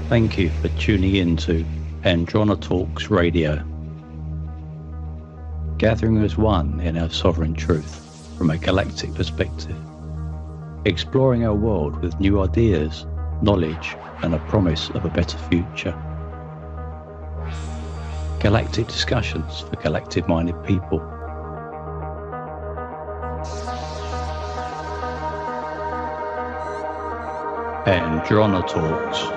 Thank you for tuning in to Androna Talks Radio, gathering as one in our sovereign truth from a galactic perspective, exploring our world with new ideas, knowledge, and a promise of a better future. Galactic discussions for galactic-minded people. Androna Talks.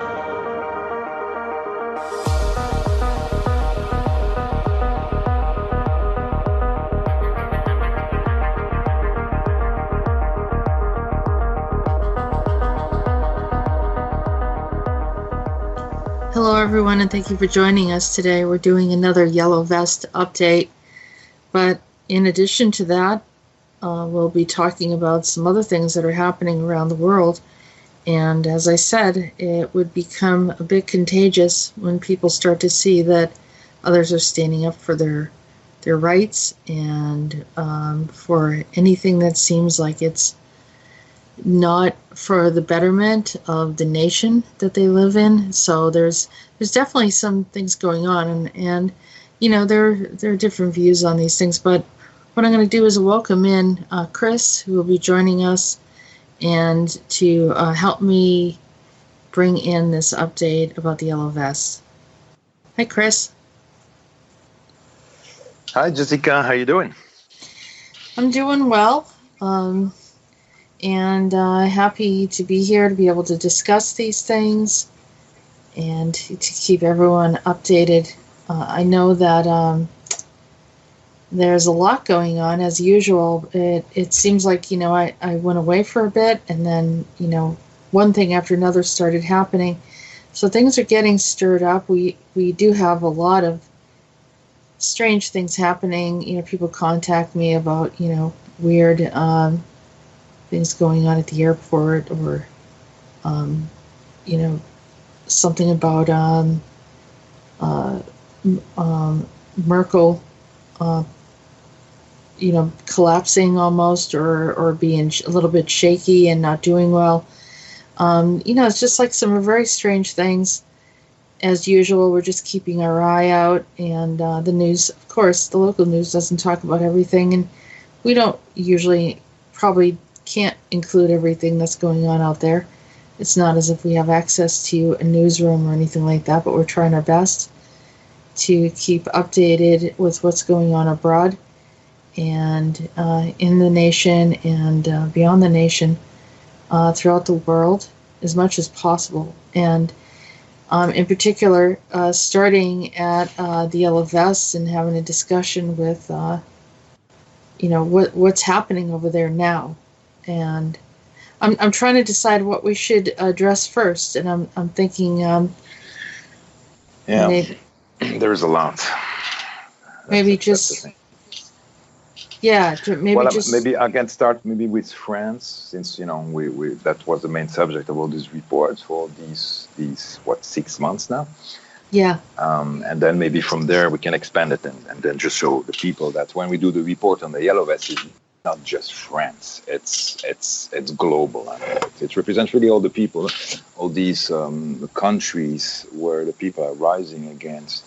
Hello everyone, and thank you for joining us today. We're doing another Yellow Vest update, but in addition to that, we'll be talking about some other things that are happening around the world. And as I said, it would become a bit contagious when people start to see that others are standing up for their rights and for anything that seems like it's not for the betterment of the nation that they live in. So there's definitely some things going on, and you know, there are different views on these things. But what I'm going to do is welcome in Chris, who will be joining us, and to help me bring in this update about the Yellow Vests. Hi, Chris. Hi, Jessica. How you doing? I'm doing well. And happy to be here to be able to discuss these things and to keep everyone updated. I know that there's a lot going on as usual. It seems like, you know, I went away for a bit, and then, you know, one thing after another started happening. So things are getting stirred up. We do have a lot of strange things happening. You know, people contact me about, you know, weird things going on at the airport, or you know, something about Merkel you know, collapsing almost, or being a little bit shaky and not doing well. You know, it's just like some very strange things. As usual, we're just keeping our eye out, and the news, of course, the local news doesn't talk about everything, and we don't usually, probably can't include everything that's going on out there. It's not as if we have access to a newsroom or anything like that, but we're trying our best to keep updated with what's going on abroad and in the nation and beyond the nation, throughout the world, as much as possible. And in particular, starting at the Yellow Vests and having a discussion with you know, what's happening over there now. And I'm trying to decide what we should address first, and I'm thinking maybe, there's a lot. Maybe just maybe I can start maybe with France, since, you know, we that was the main subject of all these reports for these 6 months now. Yeah. And then maybe from there we can expand it and then just show the people that when we do the report on the Yellow Vests, it's not just France, it's global. I mean, it represents really all the people, all these countries where the people are rising against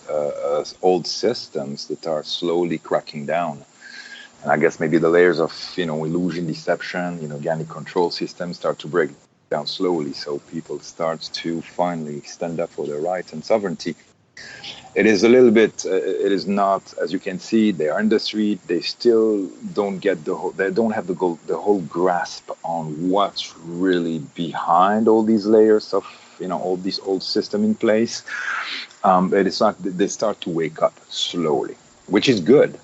old systems that are slowly cracking down. And I guess maybe the layers of, you know, illusion, deception, you know, organic control systems start to break down slowly, so people start to finally stand up for their rights and sovereignty. It is a little bit, it is not, as you can see, they are in the street, they still don't get they don't have the whole grasp on what's really behind all these layers of, you know, all these old system in place. It is not, they start to wake up slowly, which is good.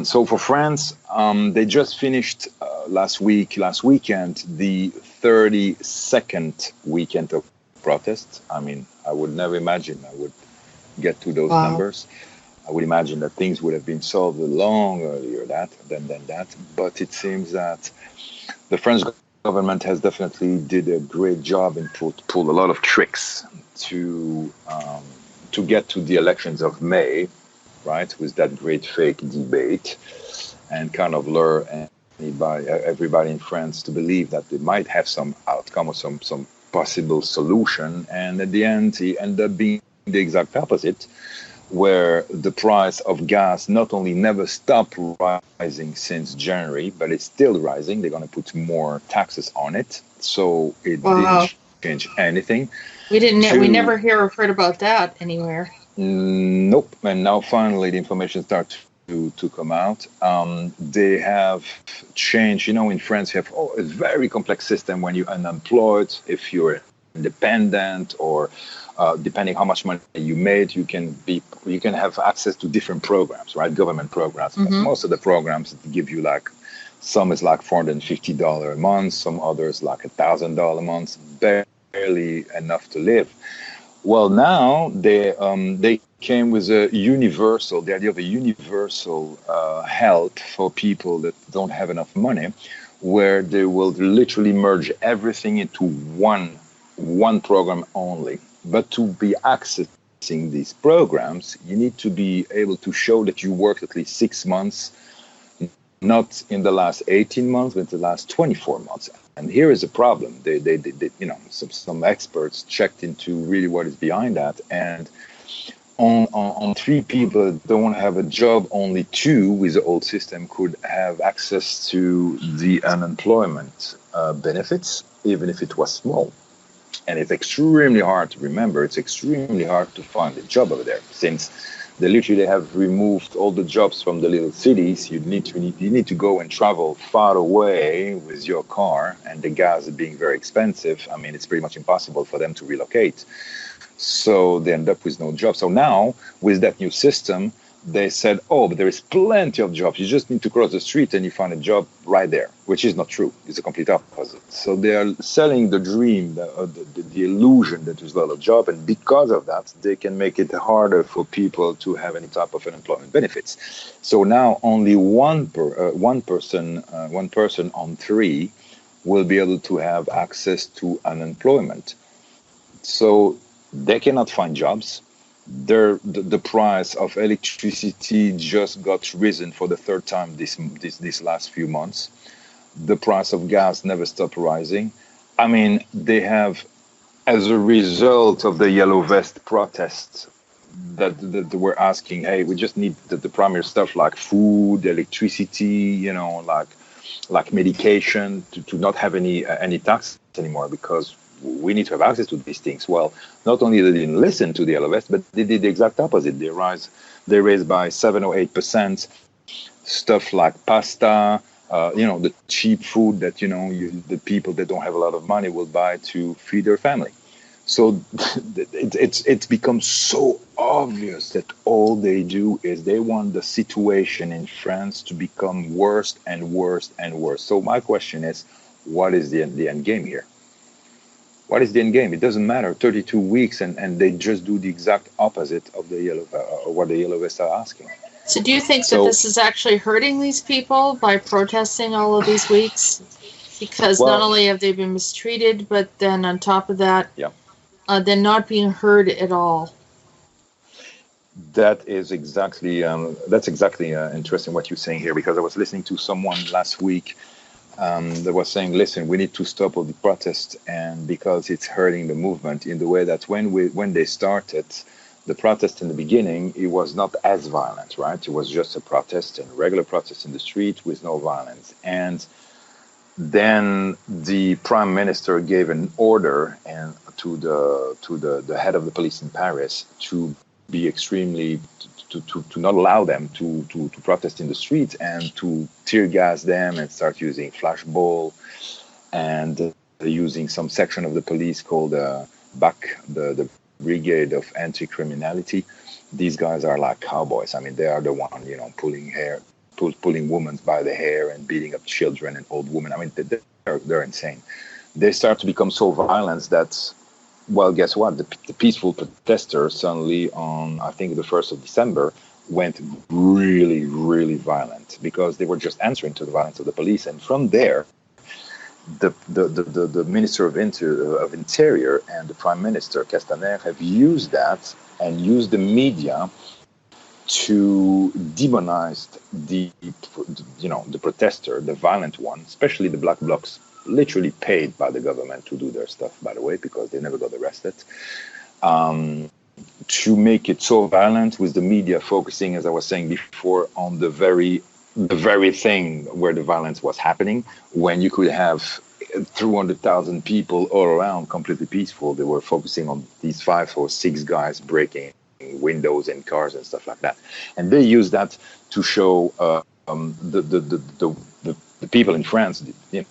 So for France, they just finished last weekend, the 32nd weekend of protests. I mean, I would never imagine I would get to those numbers. I would imagine that things would have been solved long earlier than that. But it seems that the French government has definitely did a great job and pulled a lot of tricks to get to the elections of May, right, with that great fake debate, and kind of lure everybody in France to believe that they might have some outcome or some possible solution. And at the end, he ended up being the exact opposite, where the price of gas not only never stopped rising since January, but it's still rising. They're going to put more taxes on it. So it didn't change anything. We never heard about that anywhere. Nope. And now finally the information starts to come out. They have changed, in France you have a very complex system when you're unemployed. If you're independent or depending how much money you made, you can have access to different programs, right? Government programs. Mm-hmm. Most of the programs give you some is like $450 a month, some others like $1,000 a month, barely enough to live. Well, now they came with the idea of a universal help for people that don't have enough money, where they will literally merge everything into one program only. But to be accessing these programs, you need to be able to show that you worked at least 6 months, not in the last 18 months, but the last 24 months. And here is a problem. They some experts checked into really what is behind that. And on 3 people that don't have a job, only 2 with the old system could have access to the unemployment benefits, even if it was small. And it's extremely hard to remember. It's extremely hard to find a job over there, since they have removed all the jobs from the little cities. You need to go and travel far away with your car, and the gas being very expensive. I mean, it's pretty much impossible for them to relocate. So they end up with no job. So now with that new system, they said, but there is plenty of jobs. You just need to cross the street and you find a job right there, which is not true. It's the complete opposite. So they are selling the dream, the illusion that there's a lot of job. And because of that, they can make it harder for people to have any type of unemployment benefits. So now only one person on 3 will be able to have access to unemployment. So they cannot find jobs. The price of electricity just got risen for the 3rd time this last few months. The price of gas never stopped rising. I mean, they have, as a result of the Yellow Vest protests, that were asking, hey, we just need the primary stuff like food, electricity, like medication, to not have any tax anymore, because we need to have access to these things. Well, not only they didn't listen to the Yellow Vest, but they did the exact opposite. They raised by 7 or 8% stuff like pasta, the cheap food that the people that don't have a lot of money will buy to feed their family. So it's become so obvious that all they do is they want the situation in France to become worse and worse and worse. So my question is, what is the end game here? What is the end game? It doesn't matter. 32 weeks, and they just do the exact opposite of what the Yellow Vests are asking. So do you think that this is actually hurting these people by protesting all of these weeks? Because not only have they been mistreated, but then on top of that, they're not being heard at all. That is exactly interesting what you're saying here, because I was listening to someone last week that was saying, listen, we need to stop all the protests, and because it's hurting the movement in the way that when they started the protest in the beginning, it was not as violent, right? It was just a protest, and regular protest in the street with no violence. And then the prime minister gave an order to the head of the police in Paris to be extremely to not allow them to protest in the streets, and to tear gas them and start using flashball, and using some section of the police called BAC, the Brigade of Anti-Criminality. These guys are like cowboys. I mean, they are the one, pulling women by the hair and beating up children and old women. I mean, they're insane. They start to become so violent that, well, guess what? The peaceful protesters suddenly on, I think, the 1st of December went really, really violent, because they were just answering to the violence of the police. And from there, the Minister of Interior and the Prime Minister, Castaner, have used that and used the media to demonize the protester, the violent one, especially the black blocs, literally paid by the government to do their stuff, by the way, because they never got arrested. To make it so violent, with the media focusing, as I was saying before, on the very thing where the violence was happening, when you could have 300,000 people all around completely peaceful. They were focusing on these 5 or 6 guys breaking windows in cars and stuff like that, and they used that to show the people in France, the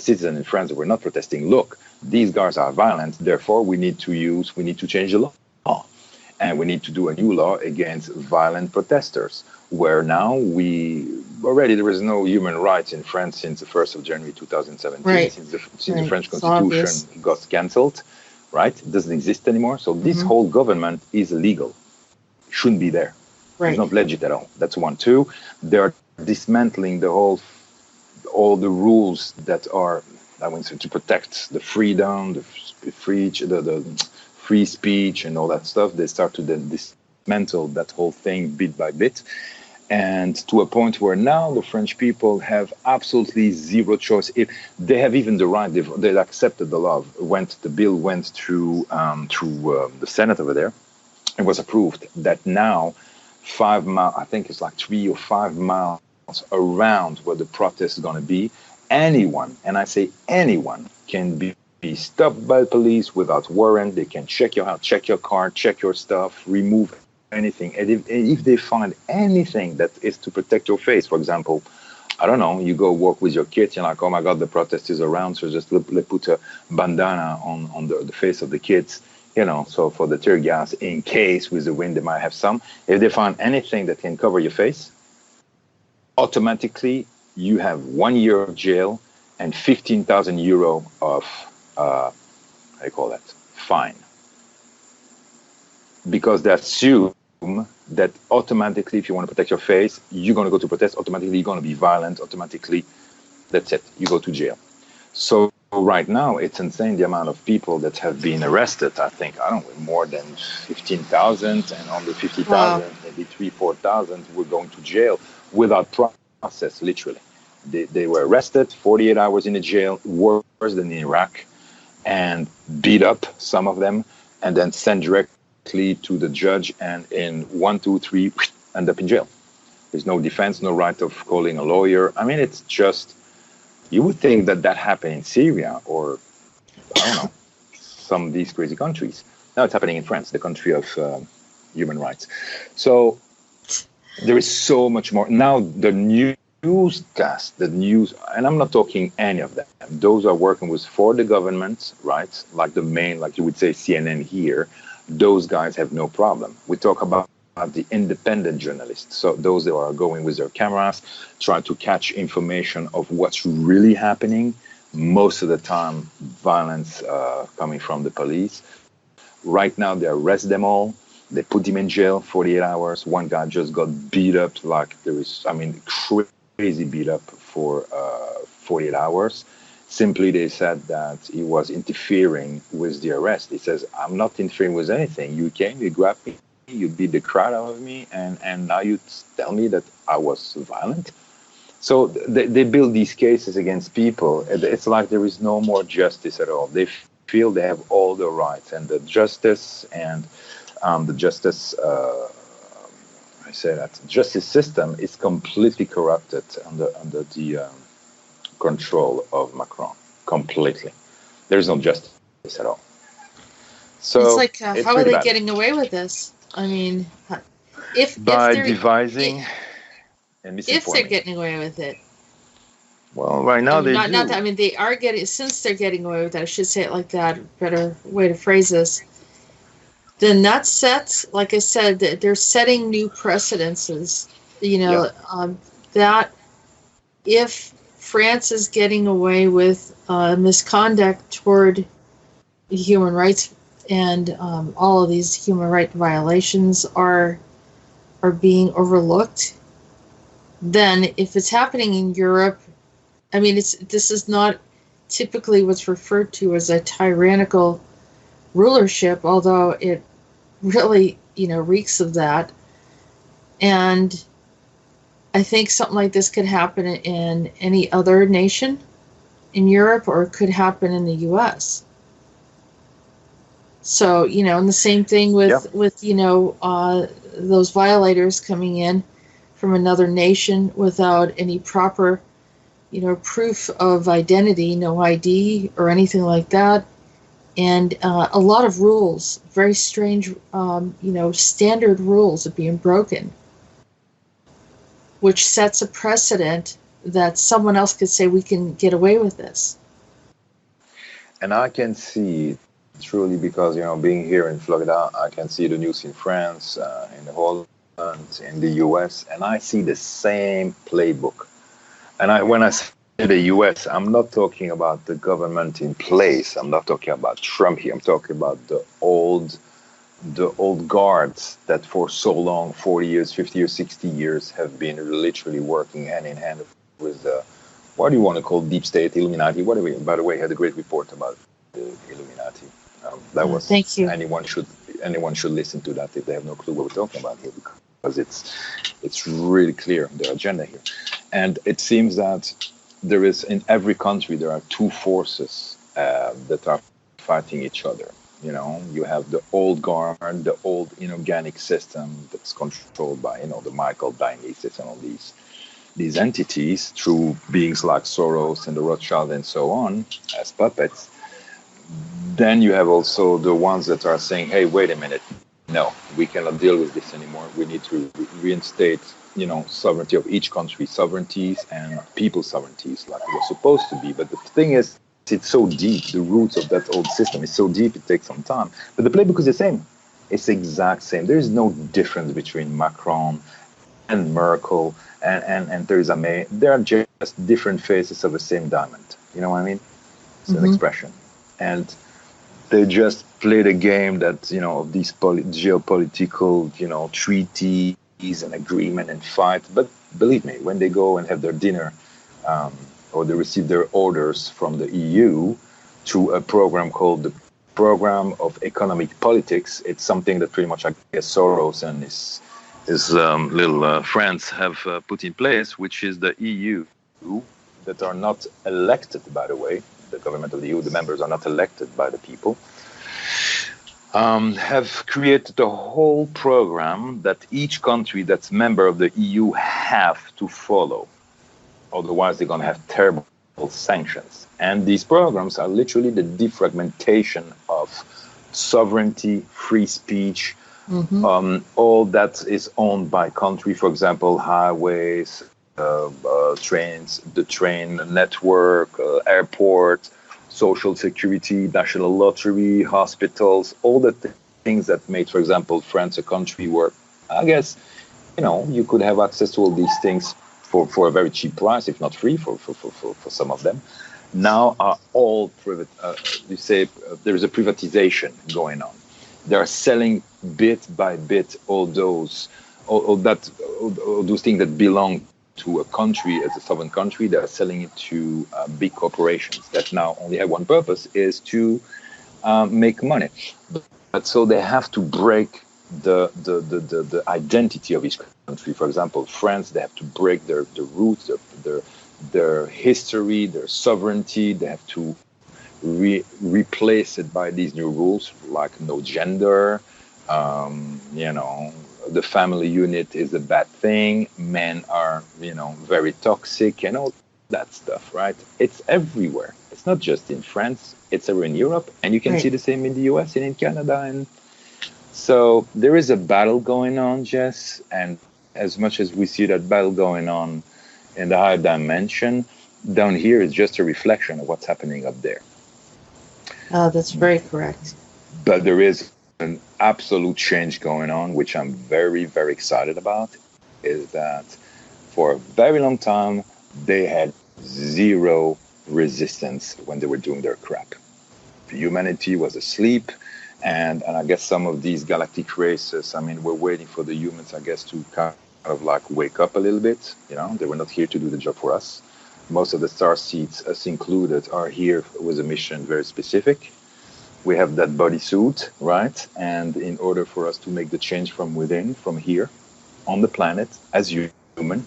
citizens in France that were not protesting. Look, these guys are violent. Therefore, we need to change the law. And we need to do a new law against violent protesters, where now there is no human rights in France since the 1st of January 2017, right. since the French Constitution got cancelled, right? It doesn't exist anymore. So this whole government is illegal. Shouldn't be there. Right. It's not legit at all. That's 1. 2, they're dismantling all the rules that are, to protect the freedom, the free speech and all that stuff. They start to then dismantle that whole thing bit by bit, and to a point where now the French people have absolutely zero choice. If they have even the right, they accepted the law. The bill went through the Senate over there. It was approved that now 5 miles, I think it's like 3 or 5 miles around where the protest is going to be, anyone, and I say anyone, can be stopped by the police without warrant. They can check your house, check your car, check your stuff, remove anything. And if they find anything that is to protect your face, for example, I don't know, you go walk with your kids, you're like, oh my God, the protest is around, so just put a bandana on the face of the kids, so for the tear gas, in case with the wind they might have some. If they find anything that can cover your face, automatically you have 1 year of jail and 15,000 euro of fine, because they assume that automatically, if you want to protect your face, you're going to go to protest, automatically you're going to be violent, automatically that's it, you go to jail. So right now it's insane the amount of people that have been arrested. I think, I don't know, more than 15,000, and on the 50,000, maybe 4,000 were going to jail without process, literally. They were arrested, 48 hours in the jail, worse than in Iraq, and beat up, some of them, and then sent directly to the judge, and in 1, 2, 3, end up in jail. There's no defense, no right of calling a lawyer. I mean, it's just, you would think that happened in Syria or, I don't know, some of these crazy countries. Now it's happening in France, the country of human rights. So there is so much more. Now the newscast, and I'm not talking any of them. Those are working for the government, right? Like the main, like you would say CNN here. Those guys have no problem. We talk about the independent journalists. So those that are going with their cameras, trying to catch information of what's really happening. Most of the time, violence coming from the police. Right now, they arrest them all. They put him in jail 48 hours. One guy just got beat up crazy beat up for 48 hours. Simply, they said that he was interfering with the arrest. He says, I'm not interfering with anything. You came, you grabbed me, you beat the crap out of me, and now you tell me that I was violent? So they build these cases against people. It's like there is no more justice at all. They feel they have all the rights, and the justice and the justice system is completely corrupted under the control of Macron. Completely, there is no justice at all. So it's like, how are they getting away with this? I mean, if they're devising and misinforming. If they're getting away with it. Well, right now they do. Not that, I mean, they are getting, since they're getting away with that, I should say it like that, better way to phrase this, then that sets, like I said, they're setting new precedences, that if France is getting away with misconduct toward human rights and all of these human rights violations are being overlooked, then if it's happening in Europe, I mean, this is not typically what's referred to as a tyrannical rulership, although it really, reeks of that. And I think something like this could happen in any other nation. in Europe, or it could happen in the U.S. So, and the same thing with those violators coming in from another nation without any proper, proof of identity, no ID or anything like that. And a lot of rules, very strange, standard rules are being broken, which sets a precedent that someone else could say we can get away with this. And I can see truly because, being here in Florida, I can see the news in France, in the Holland, in the US, and I see the same playbook. And when I say the US, I'm not talking about the government in place. I'm not talking about Trump here. I'm talking about the old guards that for so long, 40 years, 50 years, 60 years, have been literally working hand in hand with the, what do you want to call, deep state, Illuminati, whatever. By the way, I had a great report about the Illuminati. That was, thank you. Anyone should listen to that if they have no clue what we're talking about here, because it's really clear, the agenda here. And it seems that there is, in every country, there are two forces that are fighting each other. You have the old guard, the old inorganic system that's controlled by, the Michael Dionysus and all these entities through beings like Soros and the Rothschild and so on as puppets. Then you have also the ones that are saying, hey, wait a minute, no, we cannot deal with this anymore. We need to reinstate, sovereignty of each country, sovereignties and people's sovereignties like it was supposed to be. But the thing is, it's so deep. The roots of that old system is so deep, it takes some time. But the playbook is the same. It's the exact same. There is no difference between Macron and Merkel and Theresa May. They are just different faces of the same diamond. You know what I mean? It's an expression. And they just play the game that, of these geopolitical, treaties and agreement and fight. But believe me, when they go and have their dinner, or they receive their orders from the EU through a program called the Program of Economic Politics, it's something that pretty much, I guess, Soros and his little friends have put in place, which is the EU that are not elected, by the way. The government of the EU, the members are not elected by the people, have created a whole program that each country that's member of the EU have to follow. Otherwise, they're going to have terrible sanctions. And these programs are literally the defragmentation of sovereignty, free speech, all that is owned by country. For example, highways, trains, the train network, airport, social security, national lottery, hospitals, all the things that made, for example, France a country where, I guess, you could have access to all these things for a very cheap price, if not free for some of them, now are all private. There is a privatization going on. They are selling bit by bit all those things that belong to a country as a sovereign country. They are selling it to big corporations that now only have one purpose, is to make money. But so they have to break the identity of each country. For example, France, they have to break their roots, their history, their sovereignty. They have to replace it by these new rules, like no gender. The family unit is a bad thing. Men are, very toxic and all that stuff, right? It's everywhere. It's not just in France. It's everywhere in Europe. And you can see the same in the US and in Canada. And so there is a battle going on, Jess. And as much as we see that battle going on in the higher dimension, down here is just a reflection of what's happening up there. That's very correct. But there is an absolute change going on, which I'm very, very excited about, is that for a very long time, they had zero resistance when they were doing their crap. Humanity was asleep, and I guess some of these galactic races, we're waiting for the humans, I guess, to kind of like wake up a little bit. They were not here to do the job for us. Most of the star seeds, us included, are here with a mission very specific. We have that bodysuit, right? And in order for us to make the change from within, from here, on the planet, as human,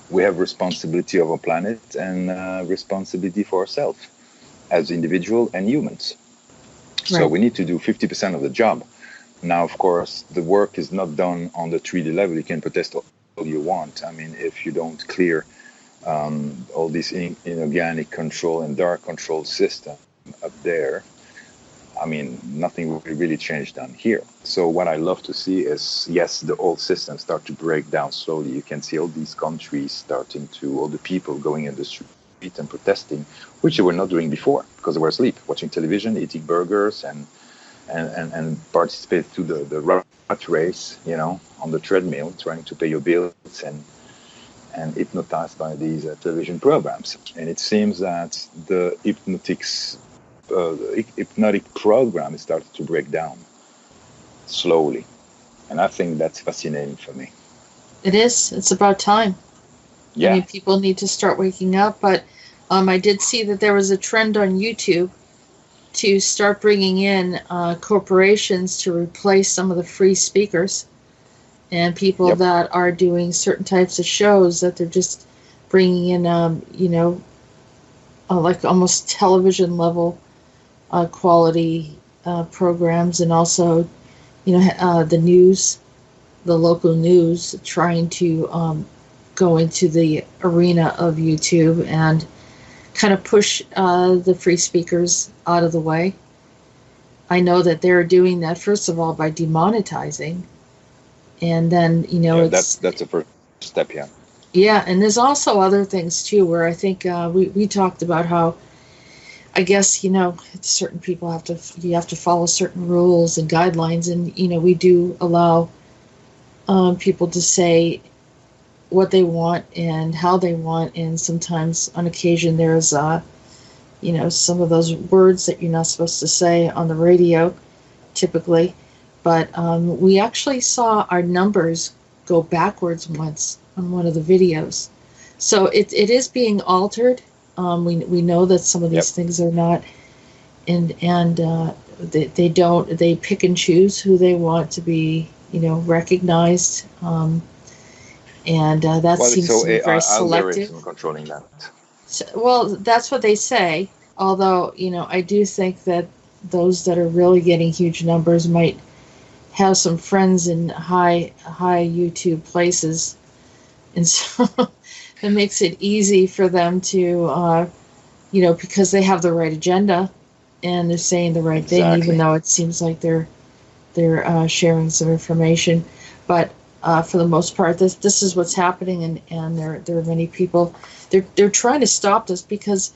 we have responsibility of our planet and responsibility for ourselves as individual and humans. So Right. we need to do 50% of the job. Now, of course, the work is not done on the 3D level. You can protest all you want. I mean, if you don't clear all this inorganic control and dark control system up there, I mean, nothing will really change down here. So what I love to see is, yes, the old systems start to break down slowly. You can see all these countries starting to, all the people going in the street and protesting, which they were not doing before because they were asleep, watching television, eating burgers, and participate to the rat race, you know, on the treadmill, trying to pay your bills and hypnotized by these television programs. And it seems that the hypnotic program is starting to break down slowly. And I think that's fascinating for me. It is. It's about time. Yeah. I mean, people need to start waking up. But I did see that there was a trend on YouTube to start bringing in corporations to replace some of the free speakers and people Yep. that are doing certain types of shows, that they're just bringing in, like almost television level quality programs, and also, the news, the local news, trying to go into the arena of YouTube and kind of push the free speakers out of the way. I know that they're doing that, first of all, by demonetizing, and then that's the first step. Yeah, and there's also other things too, where I think we talked about how, I guess, certain people you have to follow certain rules and guidelines, and we do allow people to say what they want and how they want, and sometimes on occasion there's some of those words that you're not supposed to say on the radio typically, but we actually saw our numbers go backwards once on one of the videos, so it is being altered. We know that some of these Yep. things are not, and they pick and choose who they want to be recognized, and that Well, seems so to be very selective. algorithm controlling that. So, well, that's what they say. Although, I do think that those that are really getting huge numbers might have some friends in high YouTube places, and so it makes it easy for them to, because they have the right agenda and they're saying the right thing, Exactly. even though it seems like they're sharing some information. But for the most part, this is what's happening, and there are many people. They're trying to stop this because,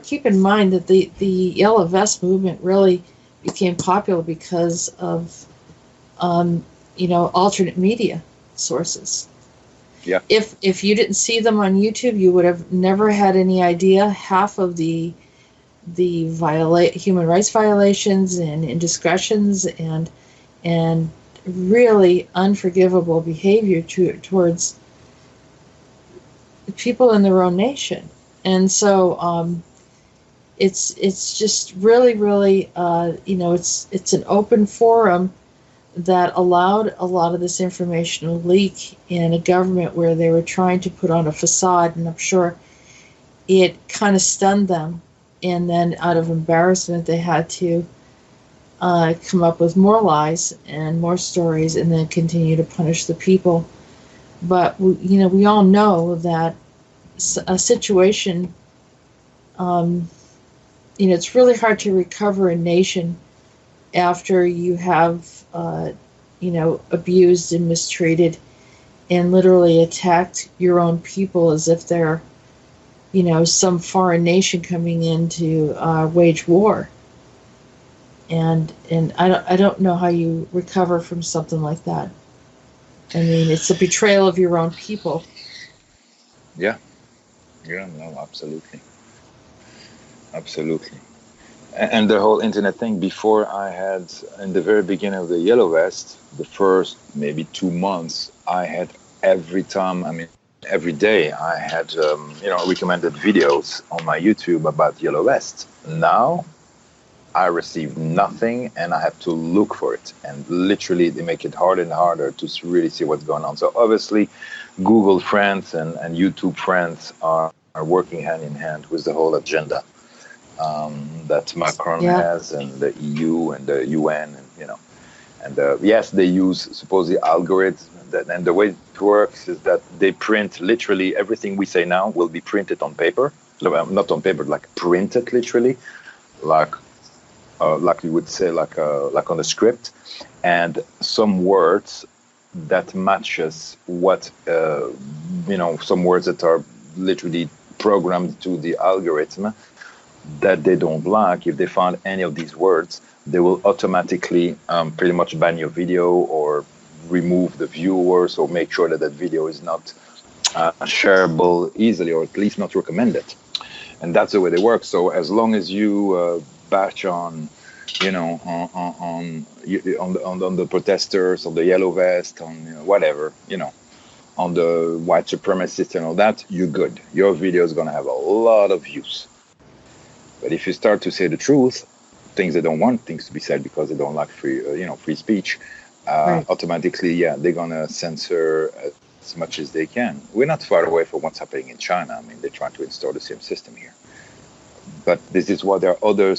keep in mind that the Yellow Vest movement really became popular because of alternate media sources. Yeah. If you didn't see them on YouTube, you would have never had any idea half of the human rights violations and indiscretions and really unforgivable behavior towards people in their own nation. And so it's just really, really, it's an open forum that allowed a lot of this information to leak in a government where they were trying to put on a facade, and I'm sure it kind of stunned them. And then out of embarrassment, they had to come up with more lies and more stories, and then continue to punish the people. But we all know that a situation, it's really hard to recover a nation after you have abused and mistreated and literally attacked your own people as if they're some foreign nation coming in to wage war. And I don't know how you recover from something like that. I mean, it's a betrayal of your own people. Yeah, no, absolutely. And the whole internet thing, before I had, in the very beginning of the Yellow Vest, the first maybe 2 months, I had every day I had, recommended videos on my YouTube about Yellow Vest. Now I receive nothing, and I have to look for it. And literally, they make it harder and harder to really see what's going on. So obviously, Google friends and YouTube friends are working hand in hand with the whole agenda that Macron has, and the EU and the UN, and and yes, they use supposedly algorithms, and the way it works is that they print literally everything we say now will be printed on paper, not on paper, like printed literally, like you would say, like on a script, and some words that matches what some words that are literally programmed to the algorithm that they don't like. If they find any of these words, they will automatically pretty much ban your video or remove the viewers, or make sure that video is not shareable easily, or at least not recommended. And that's the way they work. So as long as you bash on on the protesters, on the yellow vest, on whatever, on the white supremacists and all that, you're good. Your video is going to have a lot of views. But if you start to say the truth, things they don't want things to be said because they don't like free speech, Right. automatically, they're going to censor as much as they can. We're not far away from what's happening in China. I mean, they're trying to install the same system here. But this is why there are other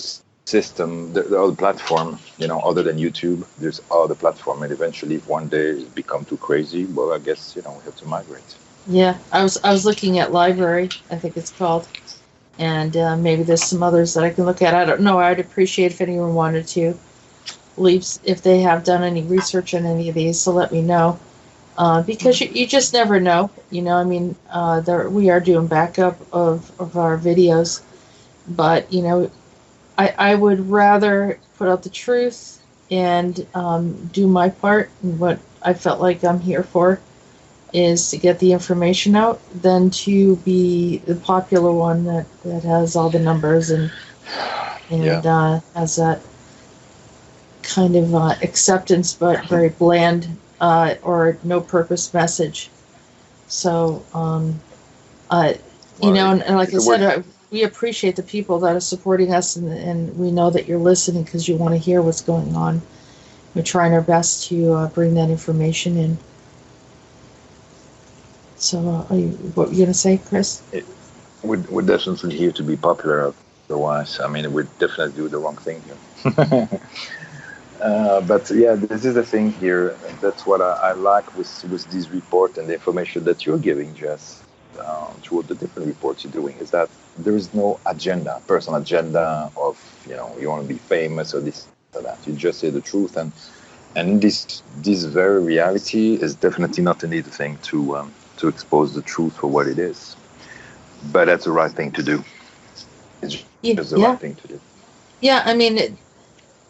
system, the other platform, other than YouTube. There's other platform, and eventually, if one day it become too crazy, well, I guess we have to migrate. Yeah, I was looking at Library, I think it's called, and maybe there's some others that I can look at. I don't know. I'd appreciate if anyone wanted to leave, if they have done any research on any of these, so let me know, because you just never know. I mean, we are doing backup of our videos, but I would rather put out the truth and do my part. And what I felt like I'm here for is to get the information out than to be the popular one that has all the numbers and has that kind of acceptance, but very bland or no purpose message. So, and like I said, we appreciate the people that are supporting us, and we know that you're listening because you want to hear what's going on. We're trying our best to bring that information in. So, what were you going to say, Chris? We're definitely here to be popular. Otherwise, I mean, we'd definitely do the wrong thing here. But yeah, this is the thing here. That's what I like with this report and the information that you're giving, Jess, through the different reports you're doing, is that there is no agenda, personal agenda of you want to be famous or this or that. You just say the truth, and this very reality is definitely not an easy thing to expose the truth for what it is. But that's the right thing to do. It's just the right thing to do. Yeah, I mean,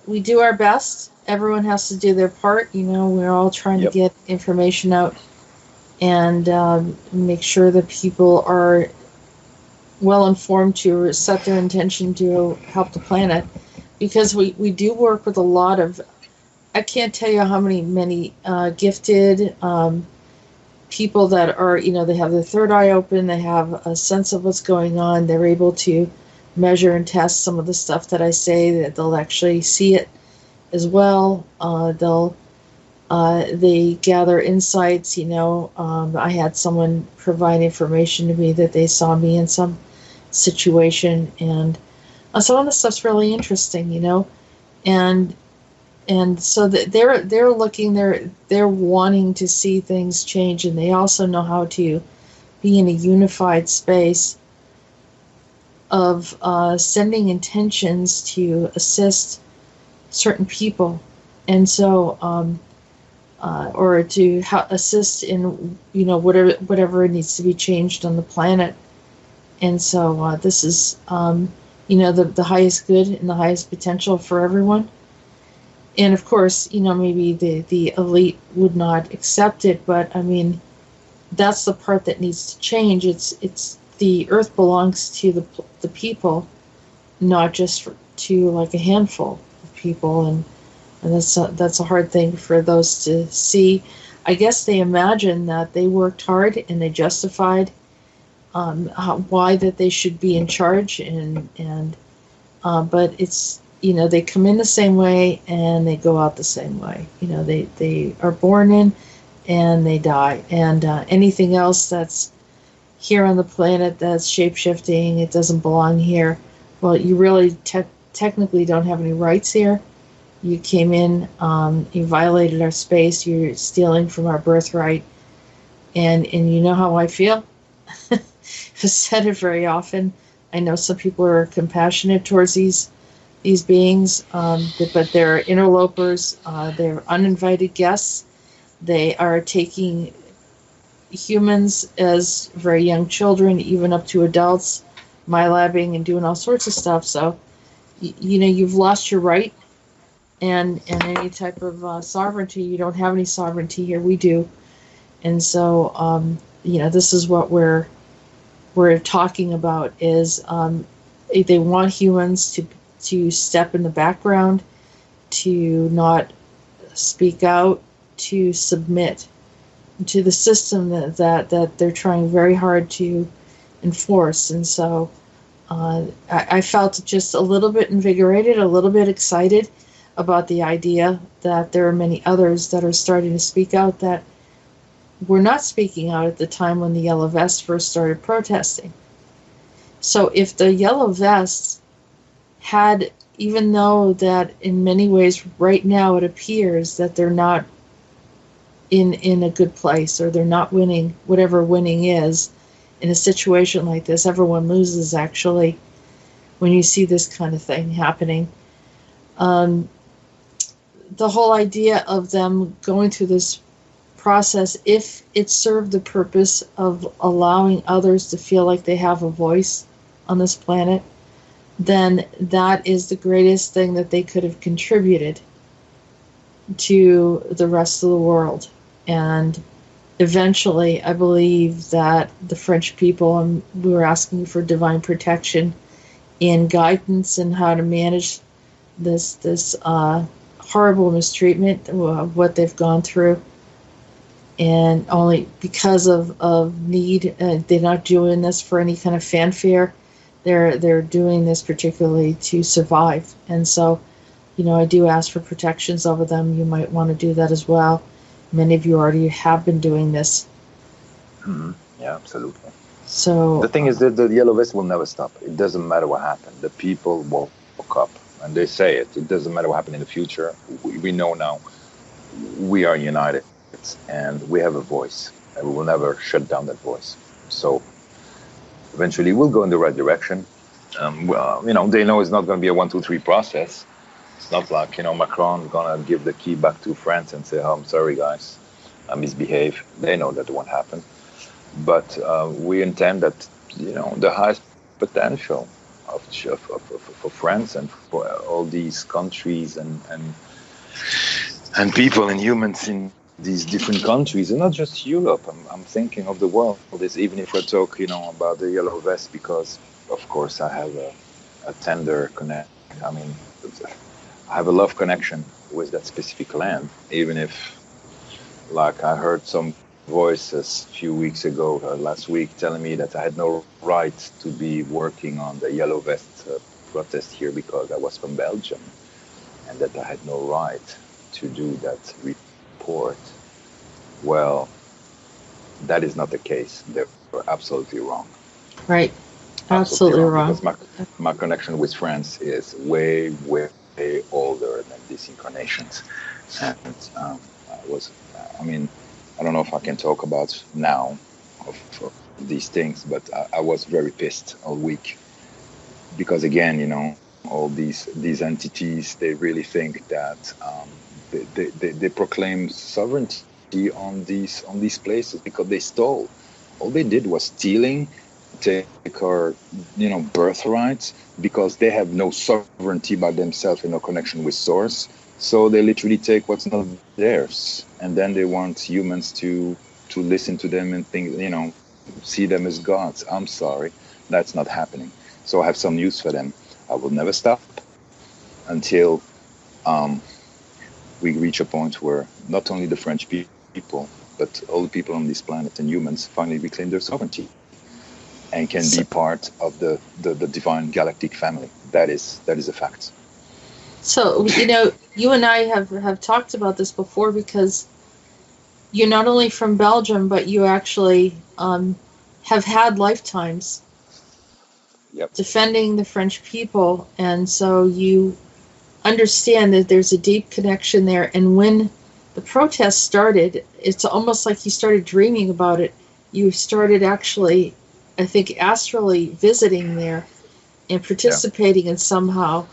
we do our best. Everyone has to do their part. We're all trying to get information out and make sure that people are well informed to set their intention to help the planet. Because we do work with a lot of, I can't tell you how many gifted people that are, they have their third eye open, they have a sense of what's going on, they're able to measure and test some of the stuff that I say, that they'll actually see it as well. They gather insights, I had someone provide information to me that they saw me in some situation, and some of the stuff's really interesting, and so that they're looking, they're wanting to see things change, and they also know how to be in a unified space of sending intentions to assist certain people, and so or to assist in whatever needs to be changed on the planet. And so this is the highest good and the highest potential for everyone. And of course, maybe the elite would not accept it, but I mean, that's the part that needs to change. It's the earth belongs to the people, not just to like a handful of people, and that's a hard thing for those to see. I guess they imagine that they worked hard and they justified why that they should be in charge, but it's they come in the same way and they go out the same way. They are born in, and they die. And anything else that's here on the planet that's shape-shifting, it doesn't belong here. Well, you really technically don't have any rights here. You came in, you violated our space, you're stealing from our birthright, and you know how I feel. I've said it very often. I know some people are compassionate towards these beings, but they're interlopers. They're uninvited guests. They are taking humans as very young children, even up to adults, MyLabbing and doing all sorts of stuff. So, you've lost your right and any type of sovereignty. You don't have any sovereignty here. We do. And so, this is what we're talking about is they want humans to step in the background, to not speak out, to submit to the system that they're trying very hard to enforce. And so I felt just a little bit invigorated, a little bit excited about the idea that there are many others that are starting to speak out that were not speaking out at the time when the Yellow Vests first started protesting. So if the Yellow Vests had, even though that in many ways right now it appears that they're not in a good place, or they're not winning, whatever winning is, in a situation like this, everyone loses actually when you see this kind of thing happening. The whole idea of them going through this process, if it served the purpose of allowing others to feel like they have a voice on this planet, then that is the greatest thing that they could have contributed to the rest of the world. And eventually, I believe that the French people, and we were asking for divine protection and guidance in how to manage this horrible mistreatment of what they've gone through. And only because of need, they're not doing this for any kind of fanfare. They're doing this particularly to survive. And so, I do ask for protections over them. You might want to do that as well. Many of you already have been doing this. Mm-hmm. Yeah, absolutely. So the thing is that the Yellow Vest will never stop. It doesn't matter what happened. The people woke up, and they say it. It doesn't matter what happened in the future. We know now we are united, and we have a voice, and we will never shut down that voice. So eventually we'll go in the right direction. They know it's not going to be a 1, 2, 3 process. It's not like, Macron going to give the key back to France and say, oh, I'm sorry, guys, I misbehaved. They know that won't happen. But we intend that, the highest potential for France and for all these countries and people and humans in these different countries, and not just Europe. I'm thinking of the world. Even if we talk, about the Yellow Vest, because of course I have a tender connect. I have a love connection with that specific land. Even if, like, I heard some voices a few weeks ago, last week, telling me that I had no right to be working on the Yellow Vest protest here because I was from Belgium, and that I had no right to do that report. Well, that is not the case. They were absolutely wrong. Right. Absolutely wrong. Because my connection with France is way older than these incarnations. And I don't know if I can talk about now of these things, but I was very pissed all week. Because again, all these entities, they really think that they proclaim sovereignty on these places because they stole. All they did was stealing, take our birthrights, because they have no sovereignty by themselves and no connection with source. So they literally take what's not theirs, and then they want humans to listen to them and think, see them as gods. I'm sorry, that's not happening. So I have some news for them. I will never stop until we reach a point where not only the French people, but all the people on this planet and humans finally reclaim their sovereignty and can be part of the divine galactic family. That is a fact. So, you and I have talked about this before, because you're not only from Belgium, but you actually have had lifetimes Yep. defending the French people, and so you understand that there's a deep connection there. And when the protests started, it's almost like you started dreaming about it. You started actually, I think, astrally visiting there and participating in somehow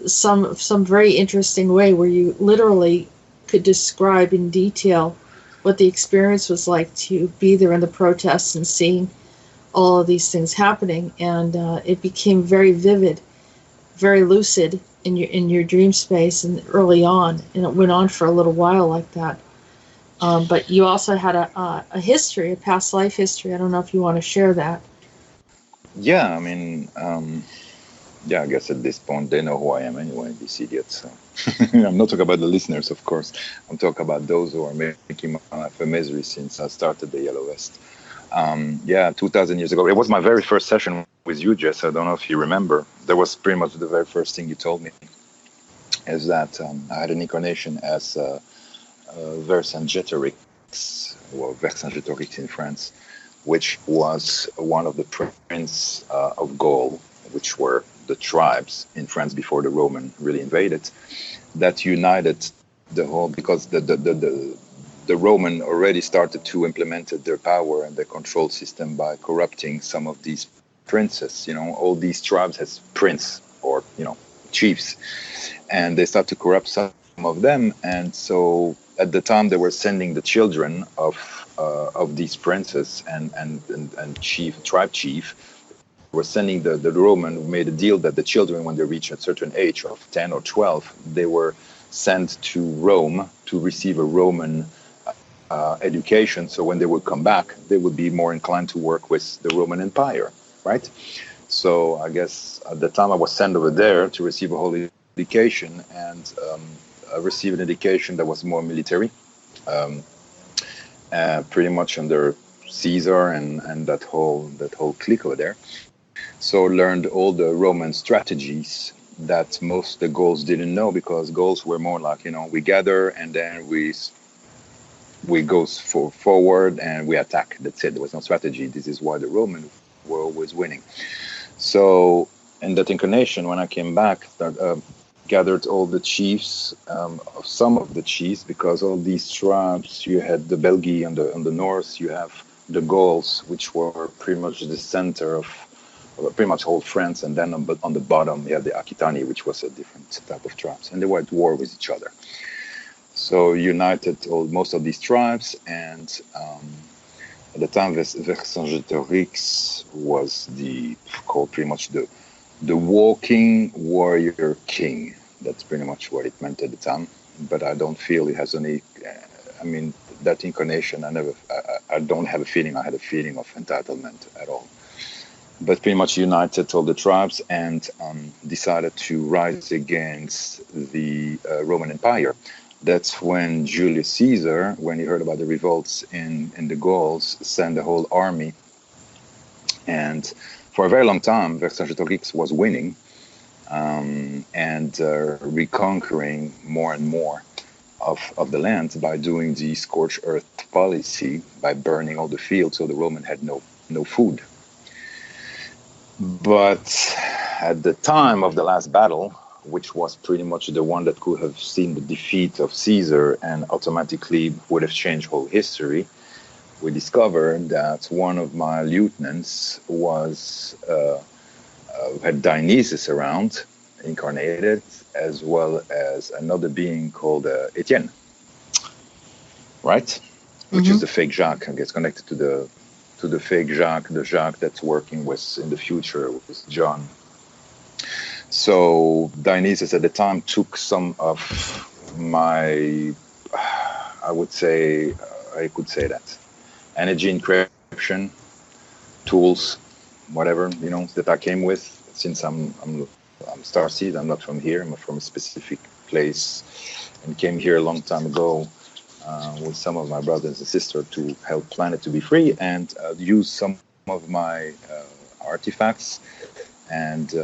some very interesting way where you literally could describe in detail what the experience was like to be there in the protests and seeing all of these things happening. And it became very vivid, very lucid in your dream space and early on, and it went on for a little while like that. But you also had a history, a past life history. I don't know if you want to share that. Yeah, I mean, yeah, I guess at this point they know who I am anyway, these idiots. So. I'm not talking about the listeners, of course. I'm talking about those who are making my life a misery since I started the Yellow Vest. Yeah, 2,000 years ago. It was my very first session with you, Jess. I don't know if you remember. That was pretty much the very first thing you told me, is that I had an incarnation as Vercingetorix, or Vercingetorix in France, which was one of the prince of Gaul, which were the tribes in France before the Roman really invaded, that united the whole, because the Roman already started to implement their power and their control system by corrupting some of these princes. You know, all these tribes has prince or, you know, chiefs, and they start to corrupt some of them. And so at the time they were sending the children of these princes and tribe chief were sending the Roman, who made a deal that the children, when they reach a certain age of 10 or 12, they were sent to Rome to receive a Roman education. So when they would come back, they would be more inclined to work with the Roman Empire, right? So I guess at the time I was sent over there to receive a holy education, and I received an education that was more military, pretty much under Caesar and that whole clique over there. So learned all the Roman strategies that most of the Gauls didn't know, because Gauls were more like, you know, we gather and then we go forward and we attack. That's it. There was no strategy. This is why the Romans were always winning. So in that incarnation, when I came back, gathered all the chiefs, of some of the chiefs, because all these tribes, you had the Belgi on the north, you have the Gauls, which were pretty much the center of pretty much whole France, and then on the bottom you had the Aquitani, which was a different type of tribes, and they were at war with each other. So united most of these tribes, and at the time Vercingetorix was called pretty much the walking warrior king. That's pretty much what it meant at the time. But I don't feel it has any. I mean, that incarnation, I don't have a feeling. I had a feeling of entitlement at all. But pretty much united all the tribes and decided to rise against the Roman Empire. That's when Julius Caesar, when he heard about the revolts in the Gauls, sent a whole army. And for a very long time, Vercingetorix was winning and reconquering more and more of the land by doing the scorched earth policy, by burning all the fields, so the Roman had no food. But at the time of the last battle, which was pretty much the one that could have seen the defeat of Caesar and automatically would have changed whole history, we discovered that one of my lieutenants had Dionysus around, incarnated, as well as another being called Etienne, right? Which is the fake Jacques, I guess, connected to the fake Jacques, the Jacques that's working with in the future with John. So Dionysus at the time took some of my, I could say that, energy encryption tools, whatever, you know, that I came with. Since I'm Starseed, I'm not from here, I'm from a specific place, and came here a long time ago with some of my brothers and sisters to help planet to be free, and use some of my artifacts and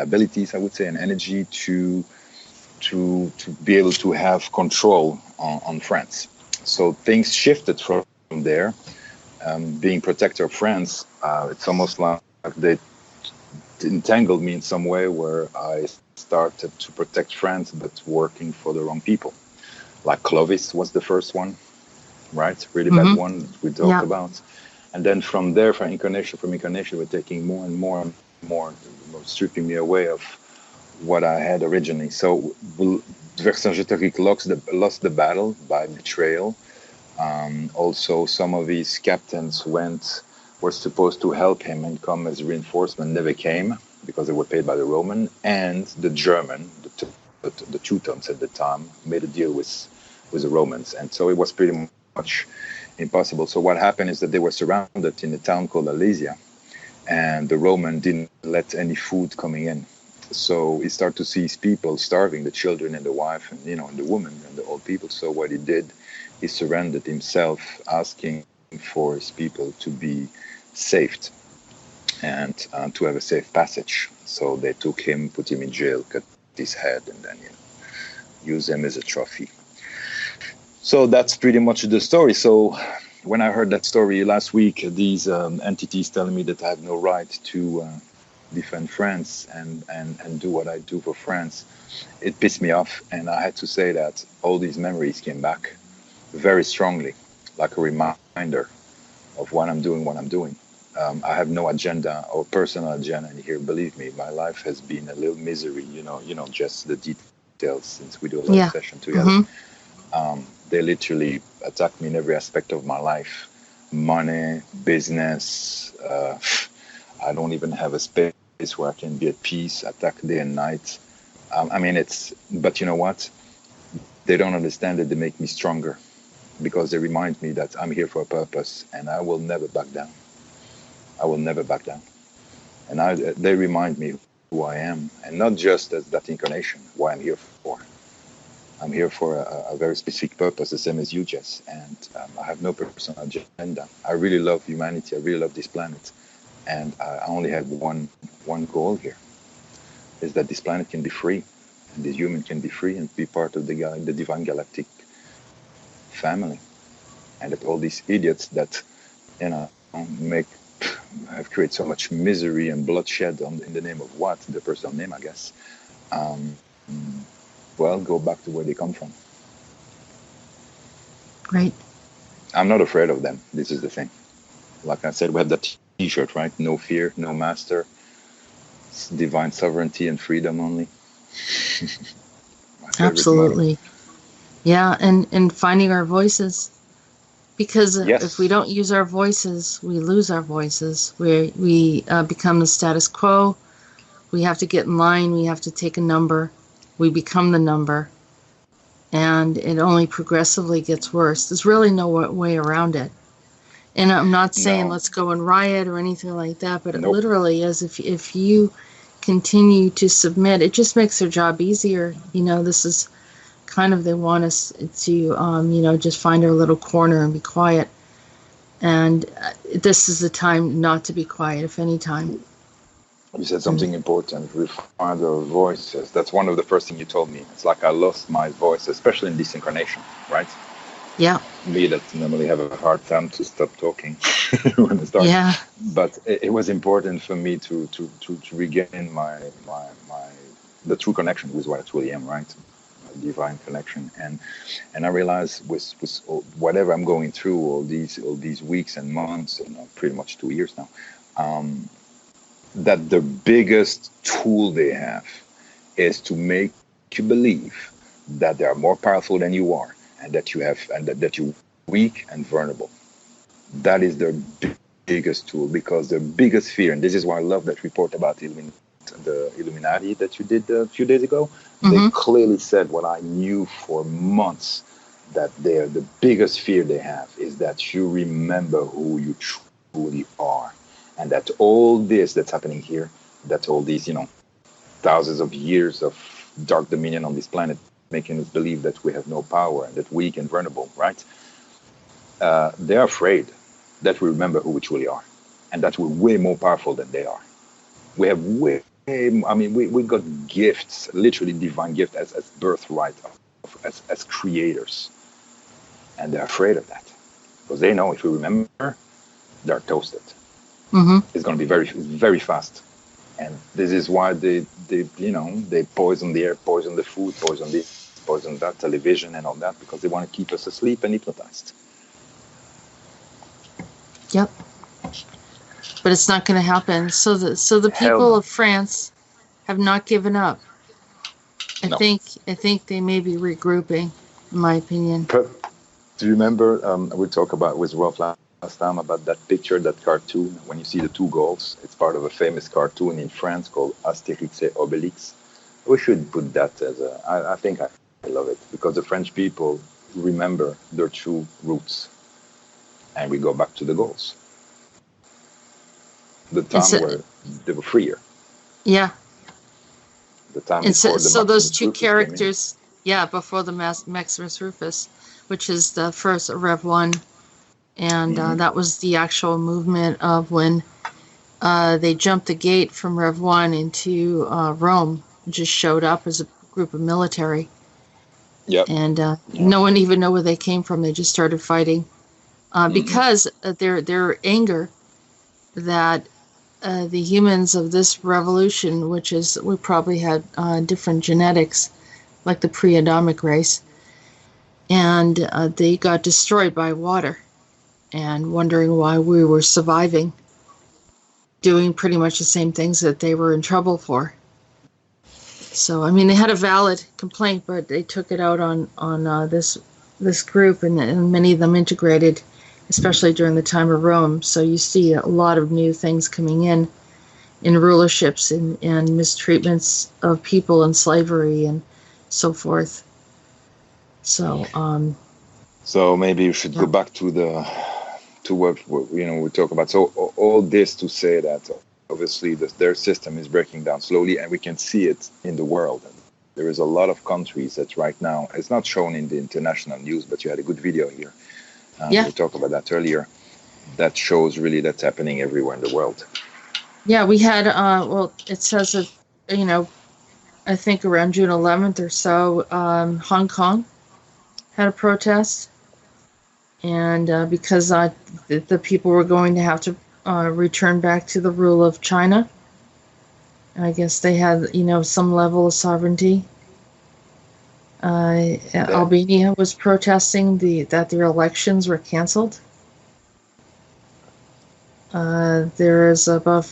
abilities, I would say, and energy to be able to have control on France. So things shifted from there. Being protector of France, it's almost like they entangled me in some way where I started to protect France, but working for the wrong people. Like Clovis was the first one, right? Really bad one we talked about. And then from there, from Incarnation, we're taking more and more and more, stripping me away of what I had originally. So Vercingétorix lost the battle by betrayal. Also, some of his captains were supposed to help him and come as reinforcement, never came because they were paid by the Roman. And the German, the Teutons at the time, made a deal with the Romans. And so it was pretty much impossible. So what happened is that they were surrounded in a town called Alesia, and the Roman didn't let any food coming in. So he started to see his people starving, the children and the wife and, and the women and the old people. So what he did, he surrendered himself, asking for his people to be saved and to have a safe passage. So they took him, put him in jail, cut his head, and then use him as a trophy. So that's pretty much the story. So when I heard that story last week, these entities telling me that I have no right to defend France and do what I do for France, it pissed me off. And I had to say that all these memories came back very strongly, like a reminder of what I'm doing. I have no agenda or personal agenda here. Believe me, my life has been a little misery, just the details since we do a lot of sessions together. They literally attack me in every aspect of my life. Money, business. I don't even have a space where I can be at peace, attack day and night. But you know what? They don't understand that they make me stronger because they remind me that I'm here for a purpose and I will never back down. And they remind me who I am, and not just as that incarnation, why I'm here for. I'm here for a very specific purpose, the same as you, Jess. And I have no personal agenda. I really love humanity. I really love this planet. And I only have one goal here, is that this planet can be free, and this human can be free and be part of the divine galactic family. And that all these idiots that, have created so much misery and bloodshed in the name of what? The personal name, I guess. Go back to where they come from. Right. I'm not afraid of them. This is the thing. Like I said, we have that T-shirt, right? No fear, no master. It's divine sovereignty and freedom only. Absolutely. Motto. Yeah, and finding our voices. Because if we don't use our voices, we lose our voices. We become the status quo. We have to get in line. We have to take a number. We become the number. And it only progressively gets worse. There's really no way around it. And I'm not saying let's go and riot or anything like that, but it literally is. If you continue to submit, it just makes their job easier. This is kind of, they want us to, just find our little corner and be quiet. And this is the time not to be quiet, if any time. You said something important. We find our voices. That's one of the first things you told me. It's like I lost my voice, especially in this incarnation, right? Yeah. Me that normally have a hard time to stop talking when I start. Yeah. But it was important for me to regain my the true connection with what I truly am, right? Divine connection. And I realized with whatever I'm going through, all these weeks and months, and pretty much 2 years now, that the biggest tool they have is to make you believe that they are more powerful than you are, and that you're weak and vulnerable. That is their biggest tool, because their biggest fear, and this is why I love that report about the Illuminati that you did a few days ago. They clearly said what I knew for months, that the biggest fear they have is that you remember who you truly are. And that all this that's happening here, that all these, thousands of years of dark dominion on this planet, making us believe that we have no power and that we're weak and vulnerable, right? They're afraid that we remember who we truly are, and that we're way more powerful than they are. We have we got gifts, literally divine gifts as birthright, as creators. and they're afraid of that because they know if we remember, they're toasted. Mm-hmm. It's going to be very, very fast. And this is why they poison the air, poison the food, poison this, poison that, television and all that, because they want to keep us asleep and hypnotized. Yep. But it's not going to happen. So the people of France have not given up. I think they may be regrouping, in my opinion. Do you remember we talked about with Rolf last time about that picture, that cartoon, when you see the two goals? It's part of a famous cartoon in France called Astérix et Obélix. We should put that as I think I love it, because the French people remember their true roots, and we go back to the goals. The time where they were freer. Yeah. The time and before so those two Rufus characters, before the Maximus Rufus, which is the first Rev 1, and that was the actual movement of when they jumped the gate from Rev 1 into Rome, just showed up as a group of military. Yep. And no one even knew where they came from. They just started fighting because their anger that the humans of this revolution, which is, we probably had different genetics, like the pre-Adamic race, and they got destroyed by water, and wondering why we were surviving, doing pretty much the same things that they were in trouble for. So, I mean, they had a valid complaint, but they took it out on this group, and many of them integrated, especially during the time of Rome. So you see a lot of new things coming in rulerships and mistreatments of people and slavery and so forth. So so maybe you should go back to what we talk about. So all this to say that obviously their system is breaking down slowly, and we can see it in the world. There is a lot of countries that right now, it's not shown in the international news, but you had a good video here. We talked about that earlier. That shows really that's happening everywhere in the world. Yeah, we had, it says that, I think around June 11th or so, Hong Kong had a protest. And because the people were going to have to return back to the rule of China. I guess they had, some level of sovereignty. Albania was protesting that their elections were canceled. There is about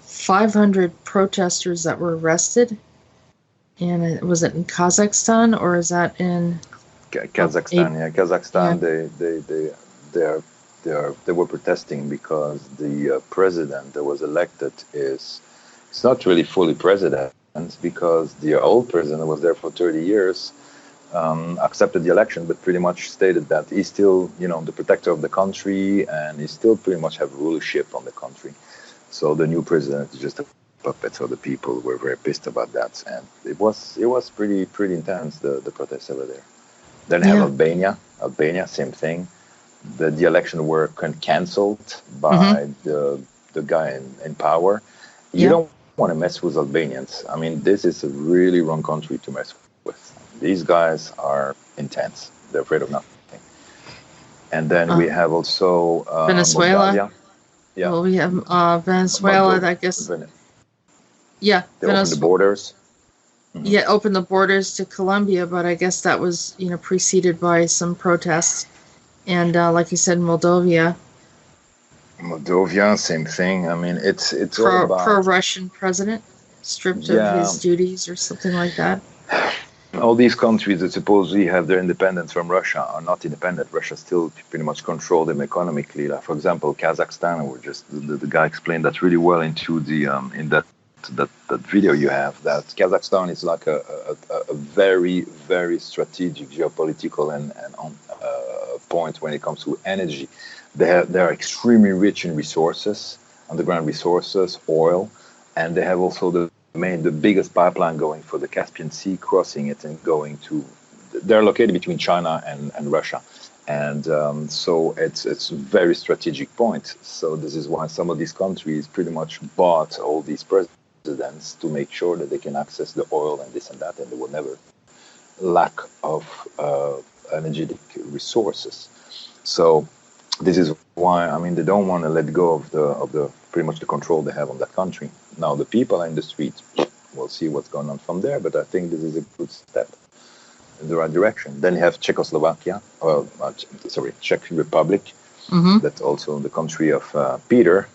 500 protesters that were arrested. And was it in Kazakhstan, or is that in Kazakhstan? Kazakhstan. Yeah. They were protesting because the president that was elected it's not really fully president, because the old president was there for 30 years. Accepted the election, but pretty much stated that he's still, the protector of the country, and he still pretty much have rulership on the country. So the new president is just a puppet. So the people were very pissed about that, and it was pretty intense, the protests over there. Then have Albania, same thing. The election were cancelled by the guy in power. You don't want to mess with Albanians. I mean, this is a really wrong country to mess with. These guys are intense. They're afraid of nothing. And then we have also Venezuela. Moldavia. Yeah. Well, we have Venezuela, I guess. They opened the borders. Mm-hmm. Yeah, opened the borders to Colombia, but I guess that was, preceded by some protests. And like you said, Moldavia, same thing. I mean, it's all about pro-Russian president stripped of his duties or something like that. All these countries that supposedly have their independence from Russia are not independent. Russia still pretty much control them economically. Like, for example, Kazakhstan, or just the guy explained that really well into the in that video you have. That Kazakhstan is like a very, very strategic geopolitical and point when it comes to energy. They are extremely rich in resources, underground resources, oil, and they have also the biggest pipeline going for the Caspian Sea, crossing it and going to. They're located between China and Russia, and so it's a very strategic point. So this is why some of these countries pretty much bought all these presidents to make sure that they can access the oil and this and that, and they will never lack of energetic resources. So this is why, I mean, they don't want to let go of the pretty much the control they have on that country. Now the people are in the streets. We'll see what's going on from there, but I think this is a good step in the right direction. Then you have Czechoslovakia, Czech Republic. That's also the country of Peter.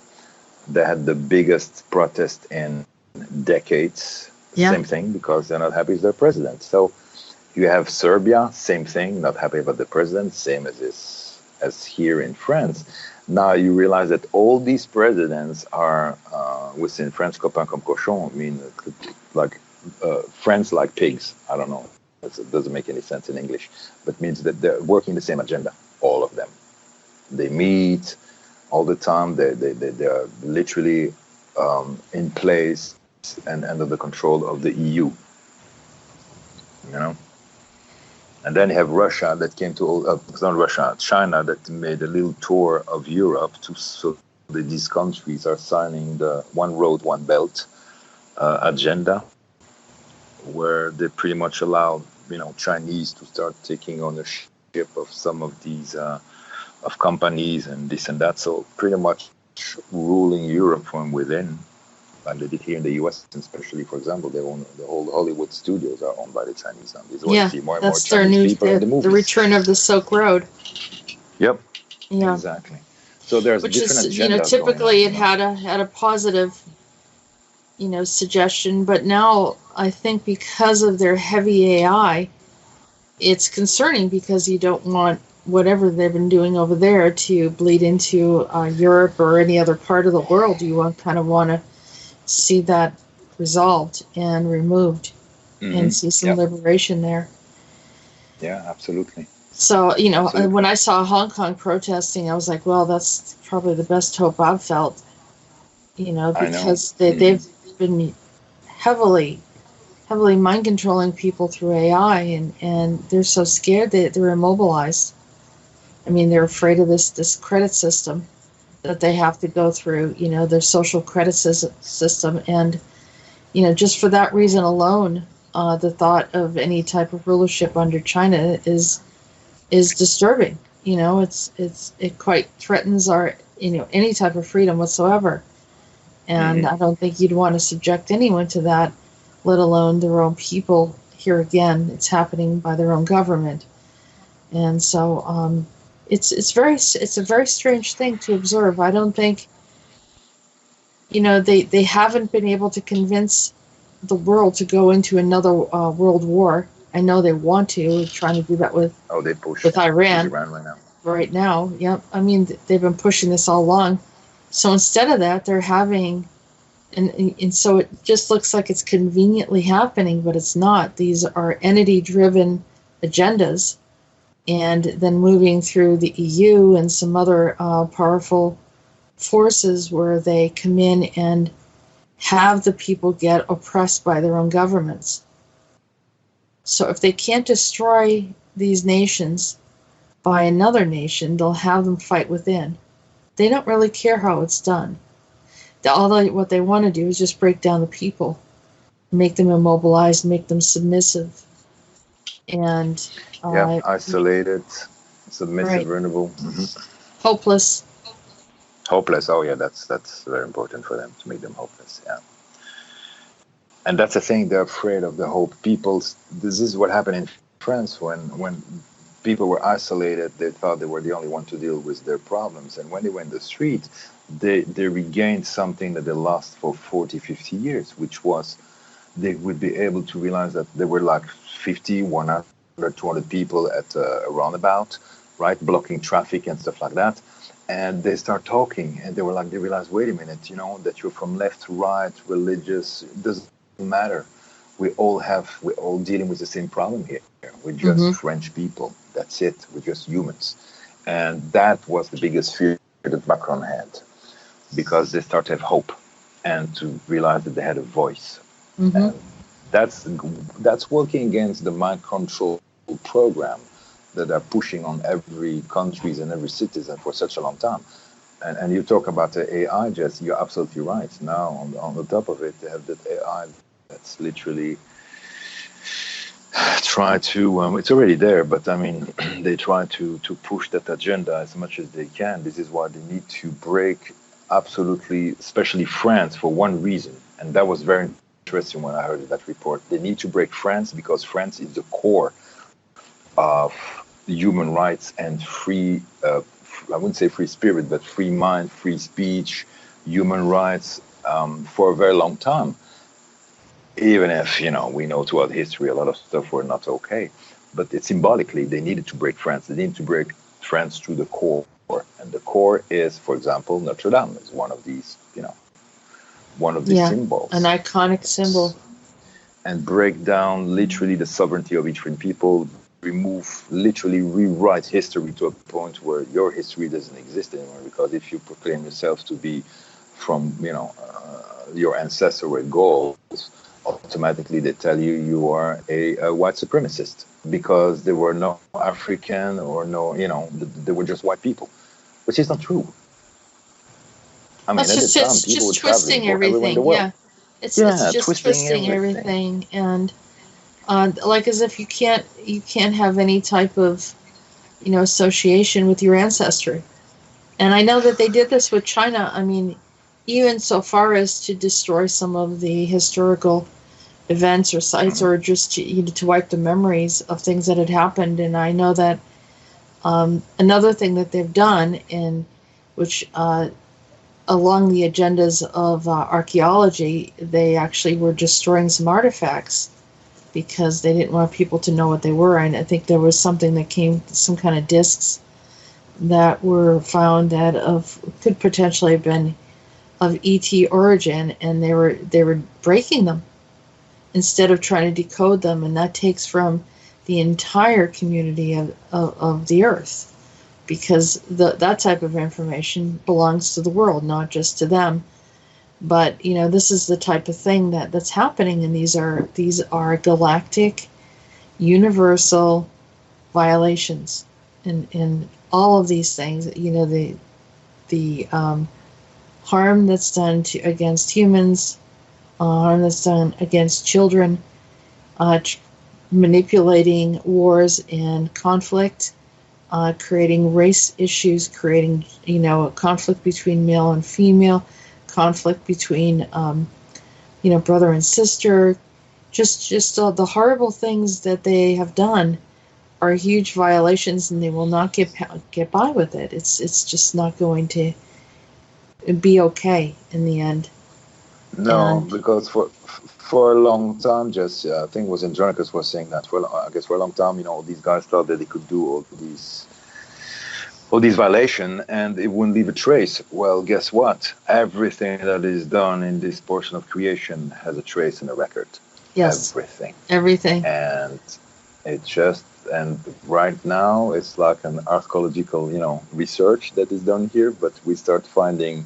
They had the biggest protest in decades. Yeah. Same thing, because they're not happy with their president. So you have Serbia, same thing, not happy about the president, same as here in France. Now you realize that all these presidents are within French, copain comme cochon. I mean, like friends like pigs. I don't know. It doesn't make any sense in English, but means that they're working the same agenda, all of them. They meet all the time. They are literally in place and under the control of the EU. You know. And then you have Russia that came to, not Russia, China that made a little tour of Europe so that these countries are signing the One Road, One Belt agenda, where they pretty much allow, Chinese to start taking ownership of some of these of companies and this and that. So pretty much ruling Europe from within. Like they did here in the US, especially, for example, they own the whole Hollywood studios are owned by the Chinese now. Yeah, that's their new, the return of the Silk Road. Yep. Yeah. Exactly. So there's which different is, agendas typically going on, it had a positive, suggestion, but now I think because of their heavy AI, it's concerning because you don't want whatever they've been doing over there to bleed into Europe or any other part of the world. You want to see that resolved and removed and see some liberation there. Yeah, absolutely. So, when I saw Hong Kong protesting, I was like, well, that's probably the best hope I've felt, because they've been heavily mind controlling people through AI, and they're so scared that they're immobilized. I mean, they're afraid of this credit system that they have to go through, their social credit system. And, just for that reason alone, the thought of any type of rulership under China is disturbing. It quite threatens our, any type of freedom whatsoever. And I don't think you'd want to subject anyone to that, let alone their own people. Here again, it's happening by their own government. And so, it's a very strange thing to observe. I don't think, they haven't been able to convince the world to go into another world war. I know they want to. They're trying to do that with Iran right now. Yep. I mean, they've been pushing this all along. So instead of that, they're having, and so it just looks like it's conveniently happening, but it's not. These are entity-driven agendas. And then moving through the EU and some other powerful forces where they come in and have the people get oppressed by their own governments. So if they can't destroy these nations by another nation, they'll have them fight within. They don't really care how it's done. What they want to do is just break down the people, make them immobilized, make them submissive. And isolated, submissive, vulnerable, hopeless. Oh yeah, that's very important for them, to make them hopeless. Yeah, and that's the thing. They're afraid of the hope. This is what happened in France when people were isolated. They thought they were the only one to deal with their problems, and when they went the street, they regained something that they lost for 40, 50 years, which was they would be able to realize that there were like 50, 100, 200 people at a roundabout, right, blocking traffic and stuff like that. And they start talking, and they realized, wait a minute, that you're from left to right, religious, it doesn't matter. We're all dealing with the same problem here. We're just French people. That's it. We're just humans. And that was the biggest fear that Macron had, because they start to have hope and to realize that they had a voice. And that's working against the mind control program that are pushing on every countries and every citizen for such a long time. And you talk about the AI, Jess, you're absolutely right. Now on the top of it, they have that AI that's literally try to, it's already there, but I mean, they try to push that agenda as much as they can. This is why they need to break absolutely, especially France, for one reason. And that was very interesting when I heard that report. They need to break France because France is the core of human rights and free, I wouldn't say free spirit, but free mind, free speech, human rights for a very long time. Even if, we know throughout history a lot of stuff were not okay. But symbolically, they needed to break France. They needed to break France through the core. And the core is, for example, Notre Dame is one of these, one of these symbols. An iconic symbol. And break down literally the sovereignty of each people, rewrite history to a point where your history doesn't exist anymore. Because if you proclaim yourself to be from, your ancestor with gold, automatically they tell you are a white supremacist because there were no African or no, they were just white people, which is not true. I mean, it's just twisting everything. Yeah, it's just twisting everything, and like as if you can't have any type of association with your ancestry. And I know that they did this with China. I mean, even so far as to destroy some of the historical events or sites, or just to wipe the memories of things that had happened. And I know that another thing that they've done, in which along the agendas of archaeology, they actually were destroying some artifacts because they didn't want people to know what they were. And I think there was something that came, some kind of discs that were found that could potentially have been of ET origin, and they were breaking them instead of trying to decode them, and that takes from the entire community of the Earth, because that type of information belongs to the world, not just to them. But this is the type of thing that's happening, and these are galactic, universal violations, and all of these things. The harm that's done against humans, harm that's done against children, manipulating wars and conflict, creating race issues, creating a conflict between male and female, conflict between brother and sister. Just all the horrible things that they have done are huge violations, and they will not get by with it. It's just not going to be okay in the end. No, because for a long time, I think it was Andronicus was saying that for a long time, all these guys thought that they could do all these violations and it wouldn't leave a trace. Well, guess what? Everything that is done in this portion of creation has a trace and a record. Yes. Everything. And and right now it's like an archaeological, research that is done here, but we start finding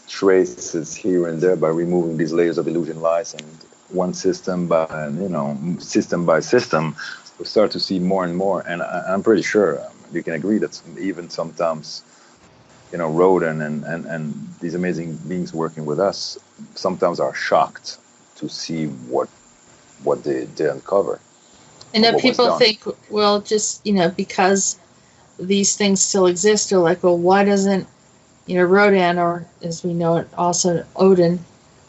traces here and there by removing these layers of illusion lies, and one system by system, we start to see more and more. And I'm pretty sure you can agree that even sometimes, Rodin and these amazing beings working with us sometimes are shocked to see what they uncover. And then people think, well, just because these things still exist, they're like, well, why doesn't Rodin, or as we know it, also Odin,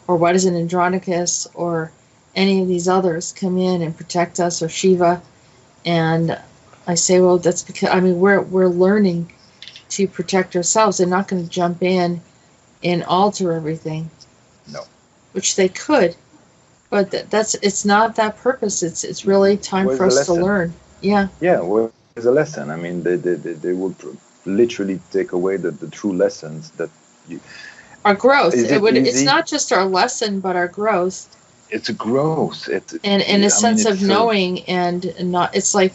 or why doesn't Andronicus or any of these others come in and protect us, or Shiva? And I say, well, that's because we're learning to protect ourselves. They're not going to jump in and alter everything. No. Which they could, but it's not that purpose. It's really time for us to learn. Yeah. Yeah. Well, it's a lesson. I mean, they would literally take away the true lessons that our growth. It's not just our lesson, but our growth. It's a growth. And a sense of knowing, and not. It's like,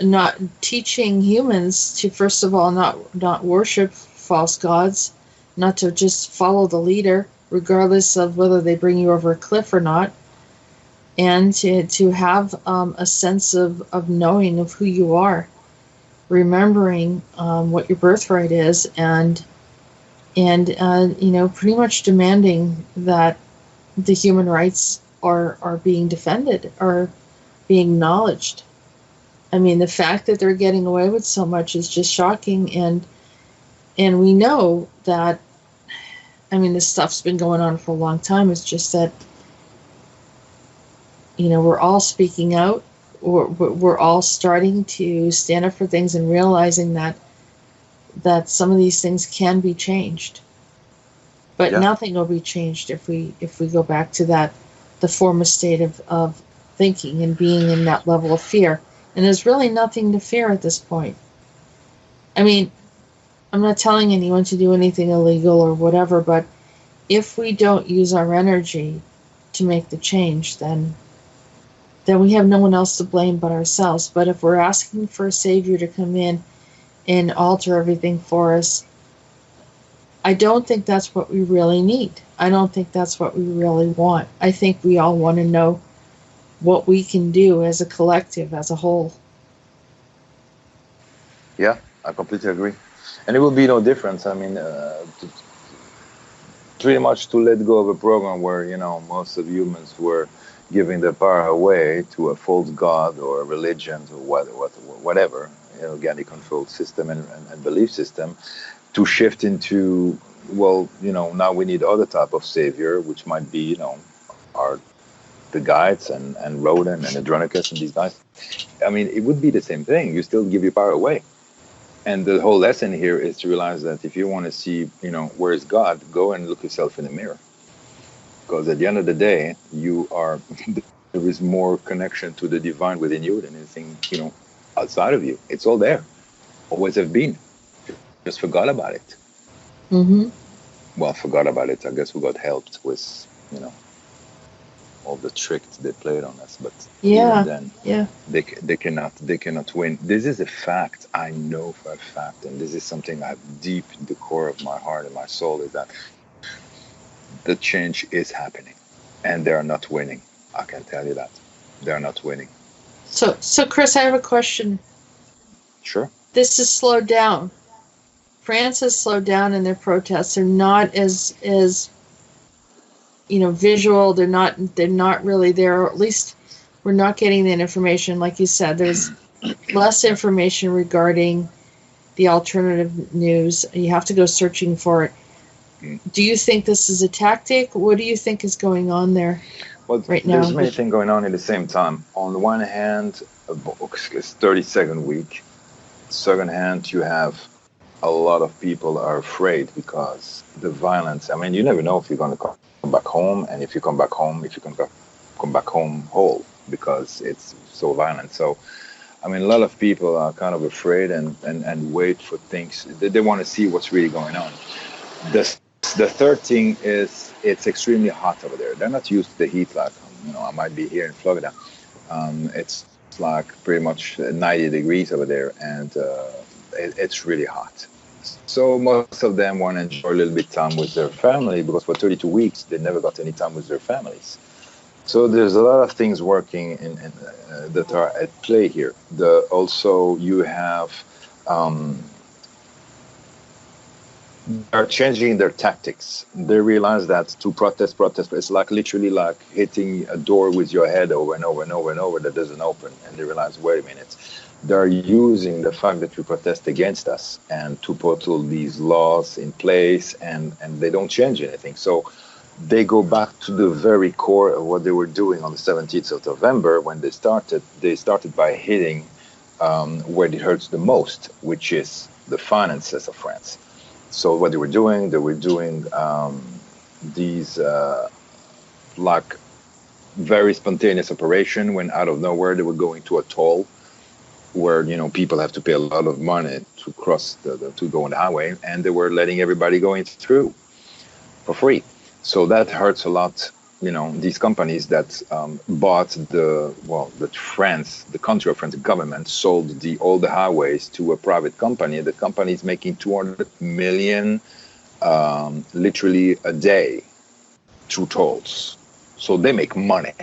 not teaching humans to, first of all, not worship false gods, not to just follow the leader, regardless of whether they bring you over a cliff or not, and to have a sense of knowing of who you are, remembering what your birthright is, and pretty much demanding that the human rights are being defended, are being acknowledged. I mean, the fact that they're getting away with so much is just shocking, and we know that. I mean, this stuff's been going on for a long time. It's just that, we're all speaking out. We're all starting to stand up for things and realizing that some of these things can be changed. But nothing will be changed if we go back to the former state of thinking and being in that level of fear. And there's really nothing to fear at this point. I mean, I'm not telling anyone to do anything illegal or whatever, but if we don't use our energy to make the change, then we have no one else to blame but ourselves. But if we're asking for a savior to come in and alter everything for us, I don't think that's what we really need. I don't think that's what we really want. I think we all want to know what we can do as a collective, as a whole. Yeah, I completely agree. And it will be no difference. I mean, pretty much to let go of a program where, most of humans were giving their power away to a false god or a religion or whatever, organic controlled system and belief system, to shift into, now we need other type of savior, which might be, the guides and Rodin and Andronicus and these guys. I mean, it would be the same thing. You still give your power away. And the whole lesson here is to realize that if you want to see, where is God, go and look yourself in the mirror. Because at the end of the day, there is more connection to the divine within you than anything, outside of you. It's all there. Always have been. Just forgot about it. Mm-hmm. Well, forgot about it. I guess we got helped with, all the tricks they played on us. But then they cannot win. This is a fact. I know for a fact, and this is something I have deep in the core of my heart and my soul, is that the change is happening, and they are not winning. I can tell you that they are not winning. So Chris, I have a question. Sure. This has slowed down. France has slowed down in their protests. They're not as visual. They're not really there, or at least we're not getting that information. Like you said, there's less information regarding the alternative news. You have to go searching for it. Do you think this is a tactic? What do you think is going on there right now? There's many things going on at the same time. On the one hand, it's 32nd week. Second hand, you have a lot of people are afraid because the violence. I mean, you never know if you're going to come back home, and if you come back home, if you can come back home whole, because it's so violent. So, I mean, a lot of people are kind of afraid and wait for things. They want to see what's really going on. The third thing is it's extremely hot over there. They're not used to the heat like, I might be here in Florida. It's like pretty much 90 degrees over there, and it's really hot. So most of them want to enjoy a little bit time with their family, because for 32 weeks, they never got any time with their families. So there's a lot of things working in that are at play here. Also, you have are changing their tactics. They realize that to protest, it's like literally like hitting a door with your head over and over and over and over that doesn't open. And they realize, wait a minute, they're using the fact that we protest against us and to put all these laws in place, and they don't change anything. So they go back to the very core of what they were doing on the 17th of November when they started. They started by hitting where it hurts the most, which is the finances of France. So what they were doing these like very spontaneous operation when out of nowhere they were going to a toll where people have to pay a lot of money to cross to go on the highway, and they were letting everybody going through for free. So that hurts a lot. These companies that bought the country of France, the government sold all the highways to a private company. The company is making 200 million literally a day through tolls. So they make money.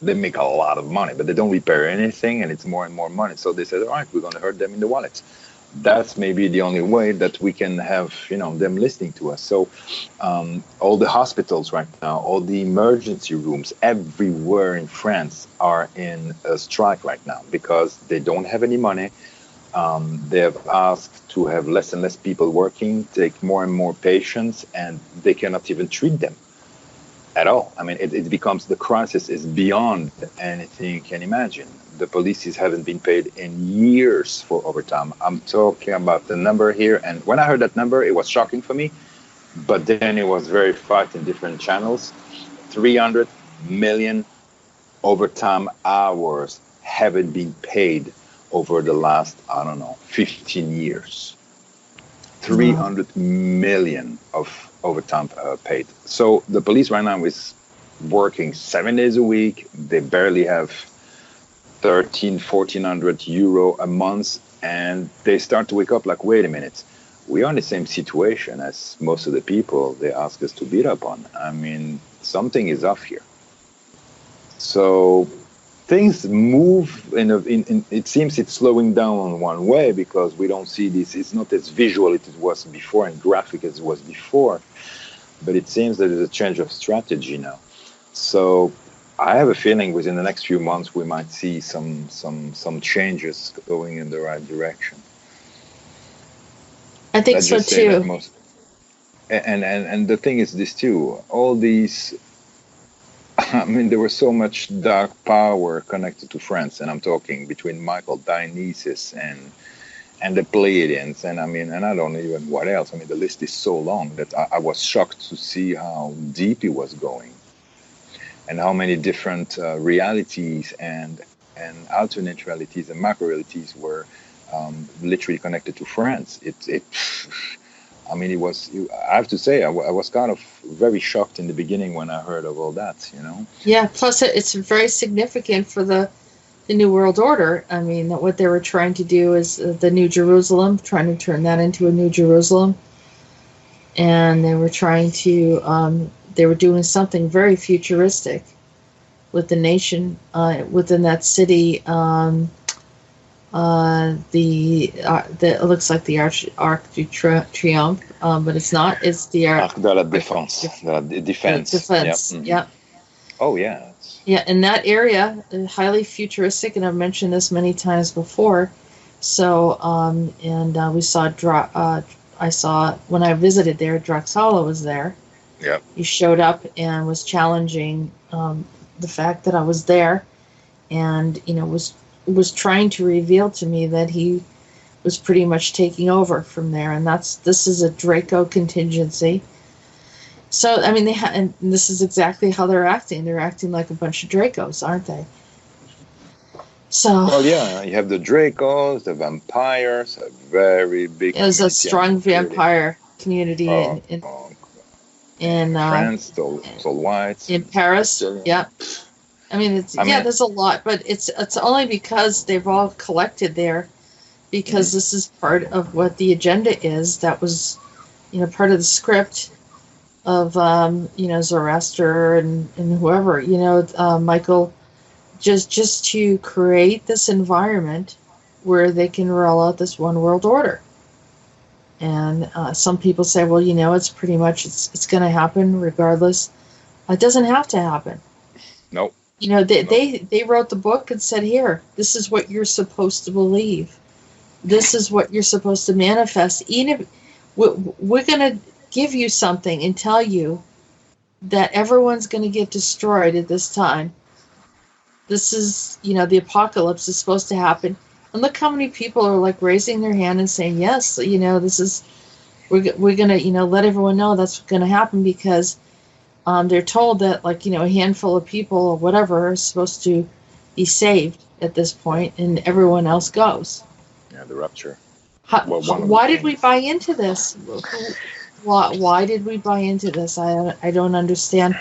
They make a lot of money, but they don't repair anything, and it's more and more money. So they said, all right, we're going to hurt them in the wallet. that's maybe the only way that we can have, them listening to us. So all the hospitals right now, all the emergency rooms everywhere in France are in a strike right now because they don't have any money. They have asked to have less and less people working, take more and more patients, and they cannot even treat them at all. I mean, it becomes, the crisis is beyond anything you can imagine. The police haven't been paid in years for overtime. I'm talking about the number here, and when I heard that number, it was shocking for me, but then it was verified in different channels. 300 million overtime hours haven't been paid over the last, 15 years. 300 million of overtime paid. So the police right now is working 7 days a week. They barely have 1,400 euro a month, and they start to wake up like, wait a minute, we are in the same situation as most of the people they ask us to beat up on. I mean, something is off here. So things move in it seems it's slowing down on one way because we don't see this. It's not as visual as it was before and graphic as it was before, but it seems that there's a change of strategy now. So I have a feeling within the next few months we might see some changes going in the right direction. I think so too. And the thing is this too, all these, I mean, there was so much dark power connected to France, and I'm talking between Michael Dionysus and the Pleiadians, and I don't know even what else. I mean, the list is so long that I was shocked to see how deep it was going, and how many different realities and alternate realities and macro realities were literally connected to France. I mean, I have to say, I was kind of very shocked in the beginning when I heard of all that, Yeah, plus it's very significant for the New World Order. I mean, what they were trying to do is the New Jerusalem, trying to turn that into a New Jerusalem. And they were trying to, they were doing something very futuristic with the nation within that city. It looks like the Arc de Triomphe, but it's not. It's the Arc de la Défense. The defense. Defense. Yep. Yep. Oh yeah. Yeah, in that area, highly futuristic, and I've mentioned this many times before. So, we saw. I saw when I visited there, Draxala was there. Yeah. He showed up and was challenging the fact that I was there, and was trying to reveal to me that he was pretty much taking over from there, and this is a Draco contingency. So I mean, and this is exactly how they're acting. They're acting like a bunch of Dracos, aren't they? So well, yeah, you have the Dracos, the vampires, a very big. There's a strong vampire community in France, all whites in Paris. Yeah. I mean, there's a lot, but it's only because they've all collected there, because this is part of what the agenda is. That was, part of the script of, Zoroaster and whoever, Michael, just to create this environment where they can roll out this one world order. And some people say, well, it's pretty much, it's going to happen regardless. It doesn't have to happen. Nope. They wrote the book and said, here, this is what you're supposed to believe. This is what you're supposed to manifest. Even if we're going to give you something and tell you that everyone's going to get destroyed at this time. This is, the apocalypse is supposed to happen. And look how many people are like raising their hand and saying, yes, this is, we're going to, let everyone know that's going to happen, because they're told that, a handful of people or whatever are supposed to be saved at this point, and everyone else goes. Yeah, the rapture. Why did we buy into this? Why did we buy into this? I don't understand.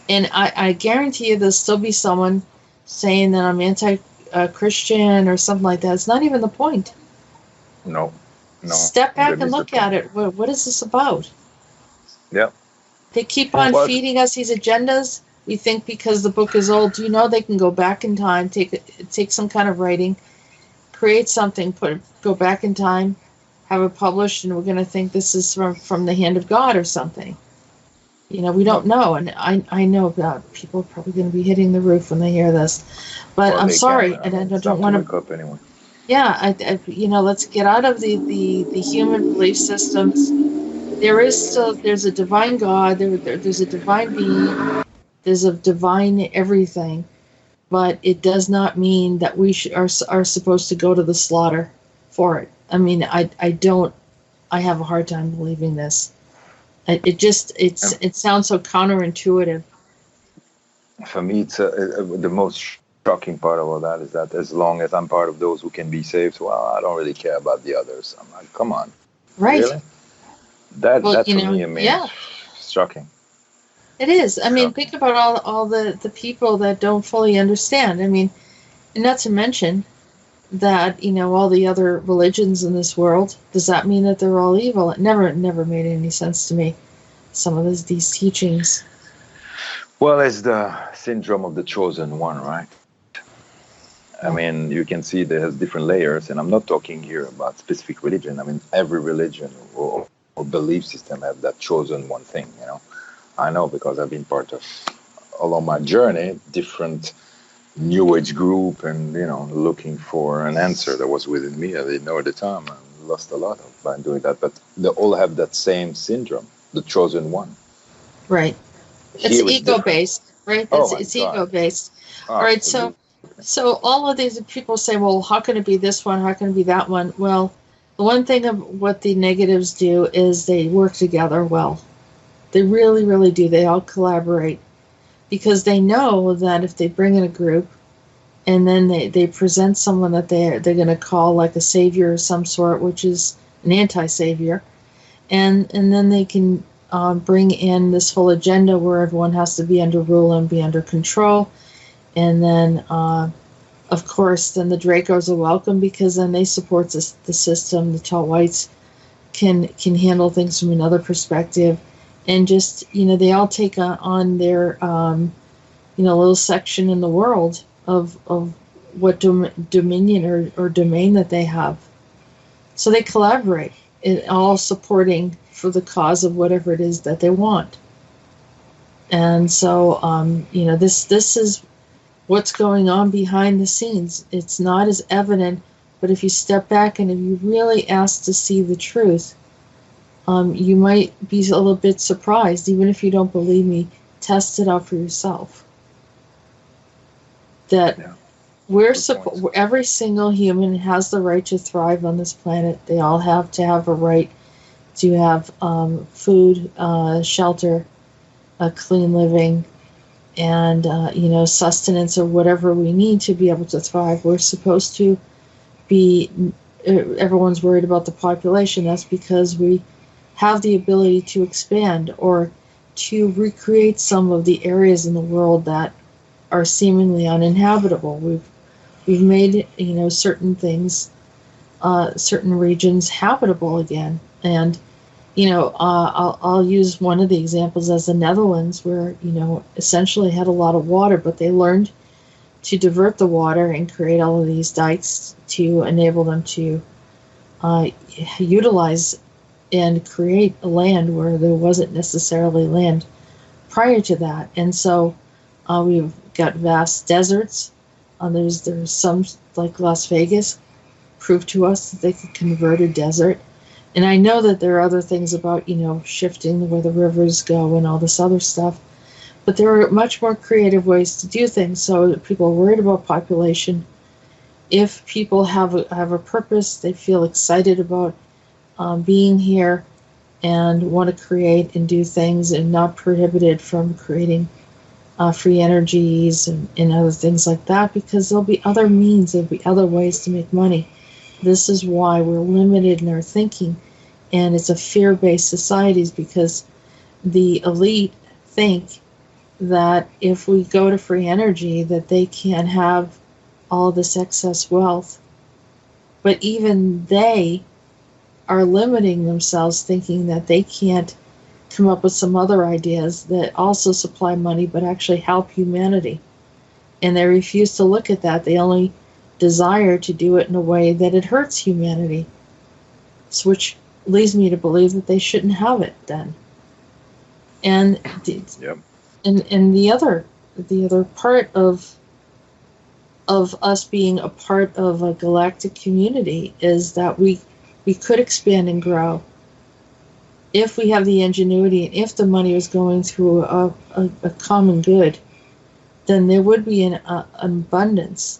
And I guarantee you there'll still be someone saying that I'm anti-Christian or something like that. It's not even the point. No. Step back and look at it. What is this about? Yeah. They keep on feeding us these agendas. We think because the book is old, they can go back in time, take some kind of writing, create something, go back in time, have it published, and we're going to think this is from the hand of God or something. We don't know, and I know that people are probably going to be hitting the roof when they hear this, but I'm sorry, and I don't want to wake up anyway. Yeah, let's get out of the human belief systems. There's a divine God, there's a divine being, there's a divine everything, but it does not mean that we are supposed to go to the slaughter for it. I mean, I have a hard time believing this. It sounds so counterintuitive. For me, it's the most shocking part of all that is that as long as I'm part of those who can be saved, well, I don't really care about the others. I'm like, come on, right? Really? That's for me, I mean, yeah, shocking. It is. I mean, think about all the people that don't fully understand. I mean, and not to mention that all the other religions in this world. Does that mean that they're all evil? It never made any sense to me. Some of these teachings. Well, it's the syndrome of the chosen one, right? I mean, you can see there's different layers, and I'm not talking here about specific religion. I mean, every religion or belief system have that chosen one thing, I know because I've been part of, along my journey, different New Age group and, looking for an answer that was within me. I didn't know at the time. I lost a lot by doing that, but they all have that same syndrome, the chosen one. Right. It's ego-based, right? It's ego-based. All right, so all of these people say, well, how can it be this one? How can it be that one? Well, the one thing of what the negatives do is they work together well. They really, really do. They all collaborate because they know that if they bring in a group and then they present someone that they're going to call like a savior of some sort, which is an anti-savior, and then they can bring in this whole agenda where everyone has to be under rule and be under control. And then, of course, then the Dracos are welcome because then they support the system. The tall whites can handle things from another perspective. And just, they all take on their, little section in the world of what dominion or domain that they have. So they collaborate, all supporting for the cause of whatever it is that they want. And so, this is what's going on behind the scenes. It's not as evident, but if you step back and if you really ask to see the truth, you might be a little bit surprised. Even if you don't believe me, test it out for yourself. That every single human has the right to thrive on this planet. They all have to have a right to have food, shelter, clean living, and sustenance or whatever we need to be able to thrive. We're supposed to be. Everyone's worried about the population. That's because we have the ability to expand or to recreate some of the areas in the world that are seemingly uninhabitable. We've made certain things, certain regions habitable again, and I'll use one of the examples as the Netherlands, where essentially had a lot of water, but they learned to divert the water and create all of these dikes to enable them to utilize and create a land where there wasn't necessarily land prior to that. And so we've got vast deserts. There's some, like Las Vegas, prove to us that they could convert a desert. And I know that there are other things about, shifting where the rivers go and all this other stuff. But there are much more creative ways to do things. So people are worried about population. If people have a purpose, they feel excited about being here and want to create and do things and not prohibited from creating free energies and other things like that, because there'll be other means, there'll be other ways to make money. This is why we're limited in our thinking, and it's a fear-based societies, because the elite think that if we go to free energy that they can have all this excess wealth. But even they are limiting themselves, thinking that they can't come up with some other ideas that also supply money but actually help humanity. And they refuse to look at that. They only desire to do it in a way that it hurts humanity. So which leads me to believe that they shouldn't have it then. And Yep. and the other part of us being a part of a galactic community is that we could expand and grow if we have the ingenuity, and if the money is going through a common good, then there would be an abundance,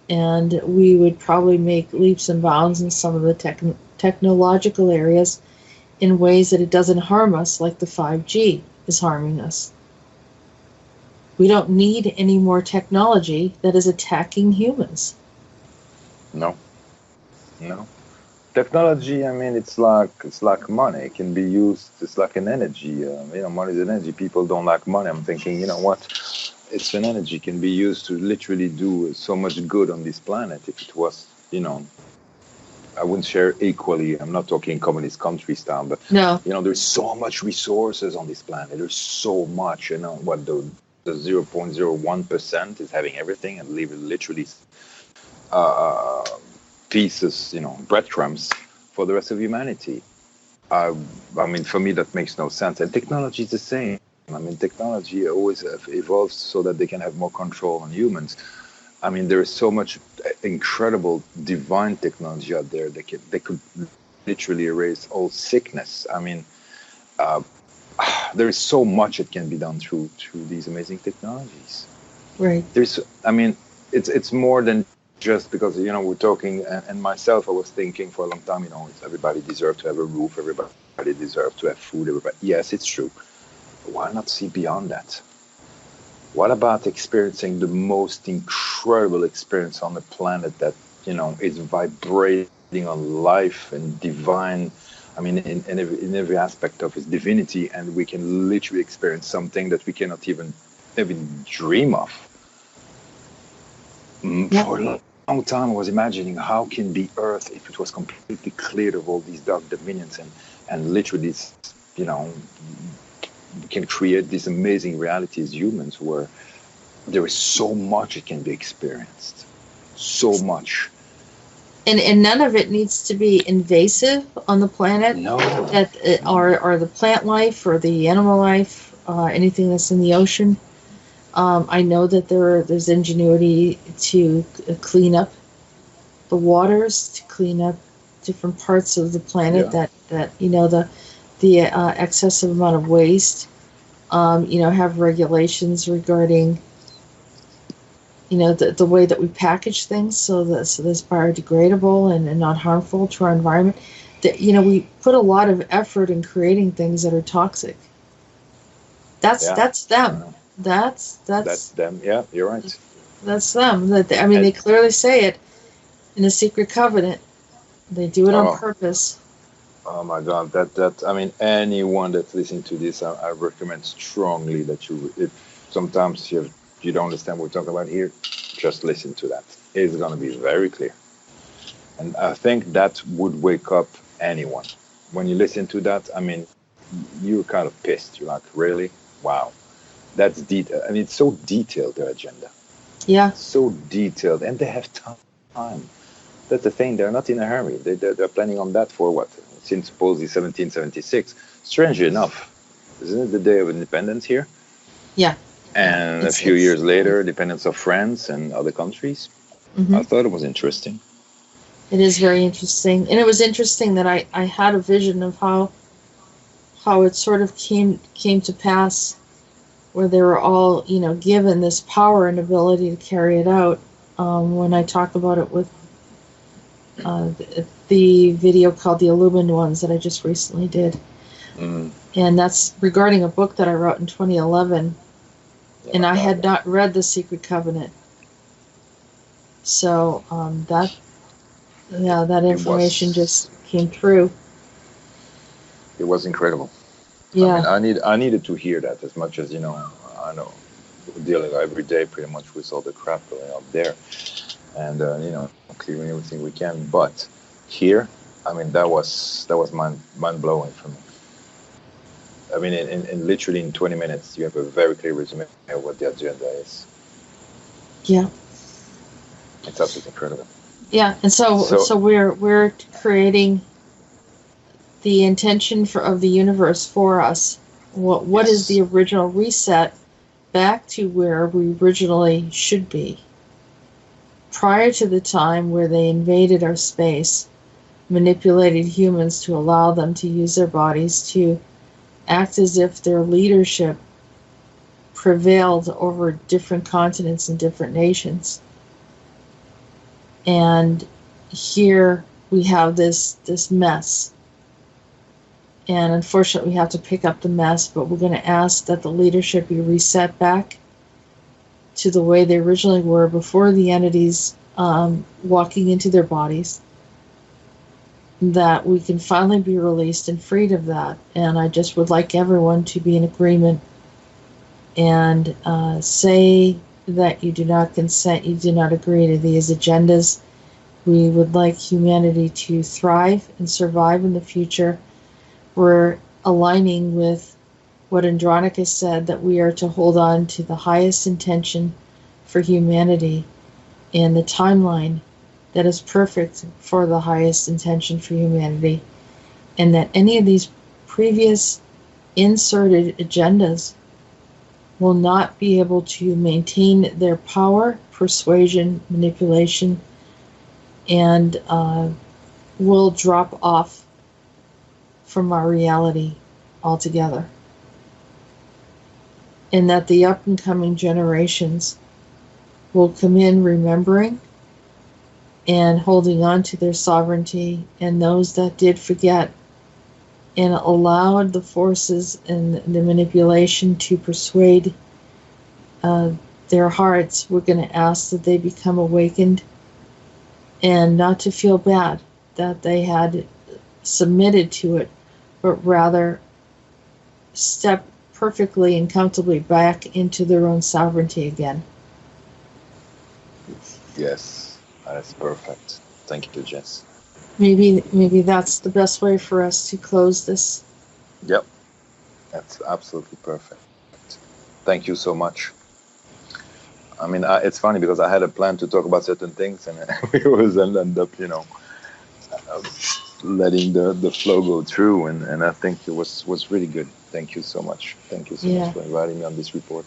and we would probably make leaps and bounds in some of the technological areas in ways that it doesn't harm us, like the 5G is harming us. We don't need any more technology that is attacking humans. No. Technology, I mean, it's like money. It can be used. It's like an energy. Money is an energy. People don't like money. I'm thinking, you know what? It's an energy. It can be used to literally do so much good on this planet. If it was, I wouldn't share equally. I'm not talking communist country style, but no. There's so much resources on this planet. There's so much. What the 0.01% is having everything, and leave it literally pieces, breadcrumbs for the rest of humanity. I mean, for me, that makes no sense. And technology is the same. I mean, technology always evolves so that they can have more control on humans. I mean, there is so much incredible divine technology out there that they could literally erase all sickness. I mean, there is so much that can be done through these amazing technologies. Right. It's more than just because we're talking, and myself, I was thinking for a long time, everybody deserves to have a roof, everybody deserves to have food, everybody. Yes, it's true. Why not see beyond that? What about experiencing the most incredible experience on the planet that is vibrating on life and divine? I mean, in every aspect of its divinity, and we can literally experience something that we cannot even dream of. Yep. For a long time, I was imagining how can be Earth if it was completely cleared of all these dark dominions, and literally, we can create these amazing realities, humans, where there is so much it can be experienced, so much. And none of it needs to be invasive on the planet. No. Or the plant life or the animal life, anything that's in the ocean. I know that there's ingenuity to clean up the waters, to clean up different parts of the planet that the excessive amount of waste. Have regulations regarding the way that we package things so that's biodegradable and not harmful to our environment. That we put a lot of effort in creating things that are toxic. That's them. That's them. Yeah, you're right. That's them. They clearly say it in the secret covenant. They do it on purpose. Oh my God! Anyone that's listening to this, I recommend strongly that if sometimes you don't understand what we're talking about here, just listen to that. It's going to be very clear. And I think that would wake up anyone. When you listen to that, you're kind of pissed. You're like, really? Wow. That's detailed. It's so detailed, their agenda. Yeah. So detailed. And they have time. That's the thing. They're not in a hurry. They're planning on that for what? Since supposedly 1776. Strangely enough, isn't it the day of independence here? Yeah. And a few years later, independence of France and other countries. Mm-hmm. I thought it was interesting. It is very interesting. And it was interesting that I had a vision of how it sort of came to pass, where they were all, given this power and ability to carry it out. When I talk about it with the video called The Illumined Ones that I just recently did. Mm. And that's regarding a book that I wrote in 2011. And I had not read The Secret Covenant. So that information just came through. It was incredible. Yeah. I needed to hear that as much as, I know we're dealing every day pretty much with all the crap going out there. And, clearing everything we can. But here, that was mind-blowing for me. In literally in 20 minutes, you have a very clear resume of what the agenda is. Yeah. It's absolutely incredible. Yeah, and so we're creating the intention of the universe for us. What is the original reset back to where we originally should be? Prior to the time where they invaded our space, manipulated humans to allow them to use their bodies to act as if their leadership prevailed over different continents and different nations. And here we have this mess. And unfortunately, we have to pick up the mess, but we're going to ask that the leadership be reset back to the way they originally were before the entities walking into their bodies, that we can finally be released and freed of that. And I just would like everyone to be in agreement and say that you do not consent, you do not agree to these agendas. We would like humanity to thrive and survive in the future. We're aligning with what Andronicus said, that we are to hold on to the highest intention for humanity and the timeline that is perfect for the highest intention for humanity, and that any of these previous inserted agendas will not be able to maintain their power, persuasion, manipulation, and will drop off from our reality altogether. And that the up and coming generations will come in remembering and holding on to their sovereignty, and those that did forget and allowed the forces and the manipulation to persuade their hearts, we're going to ask that they become awakened and not to feel bad that they had submitted to it, but rather step perfectly and comfortably back into their own sovereignty again. Yes, that's perfect. Thank you, Jess. Maybe that's the best way for us to close this. Yep, that's absolutely perfect. Thank you so much. I mean, it's funny because I had a plan to talk about certain things, and we always end up, letting the flow go through, and I think it was really good. Thank you so much. Thank you so much for inviting me on this report.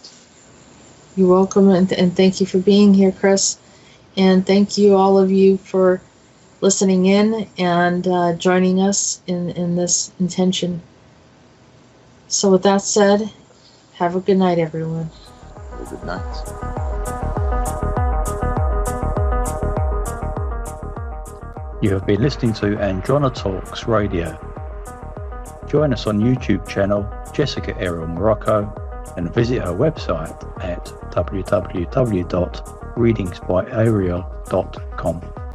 You're welcome, and thank you for being here, Chris. And thank you, all of you, for listening in and joining us in this intention. So with that said, have a good night, everyone. Have a good night. You have been listening to Androna Talks Radio. Join us on YouTube channel Jessica Errol Morocco and visit her website at www.readingsbyariel.com.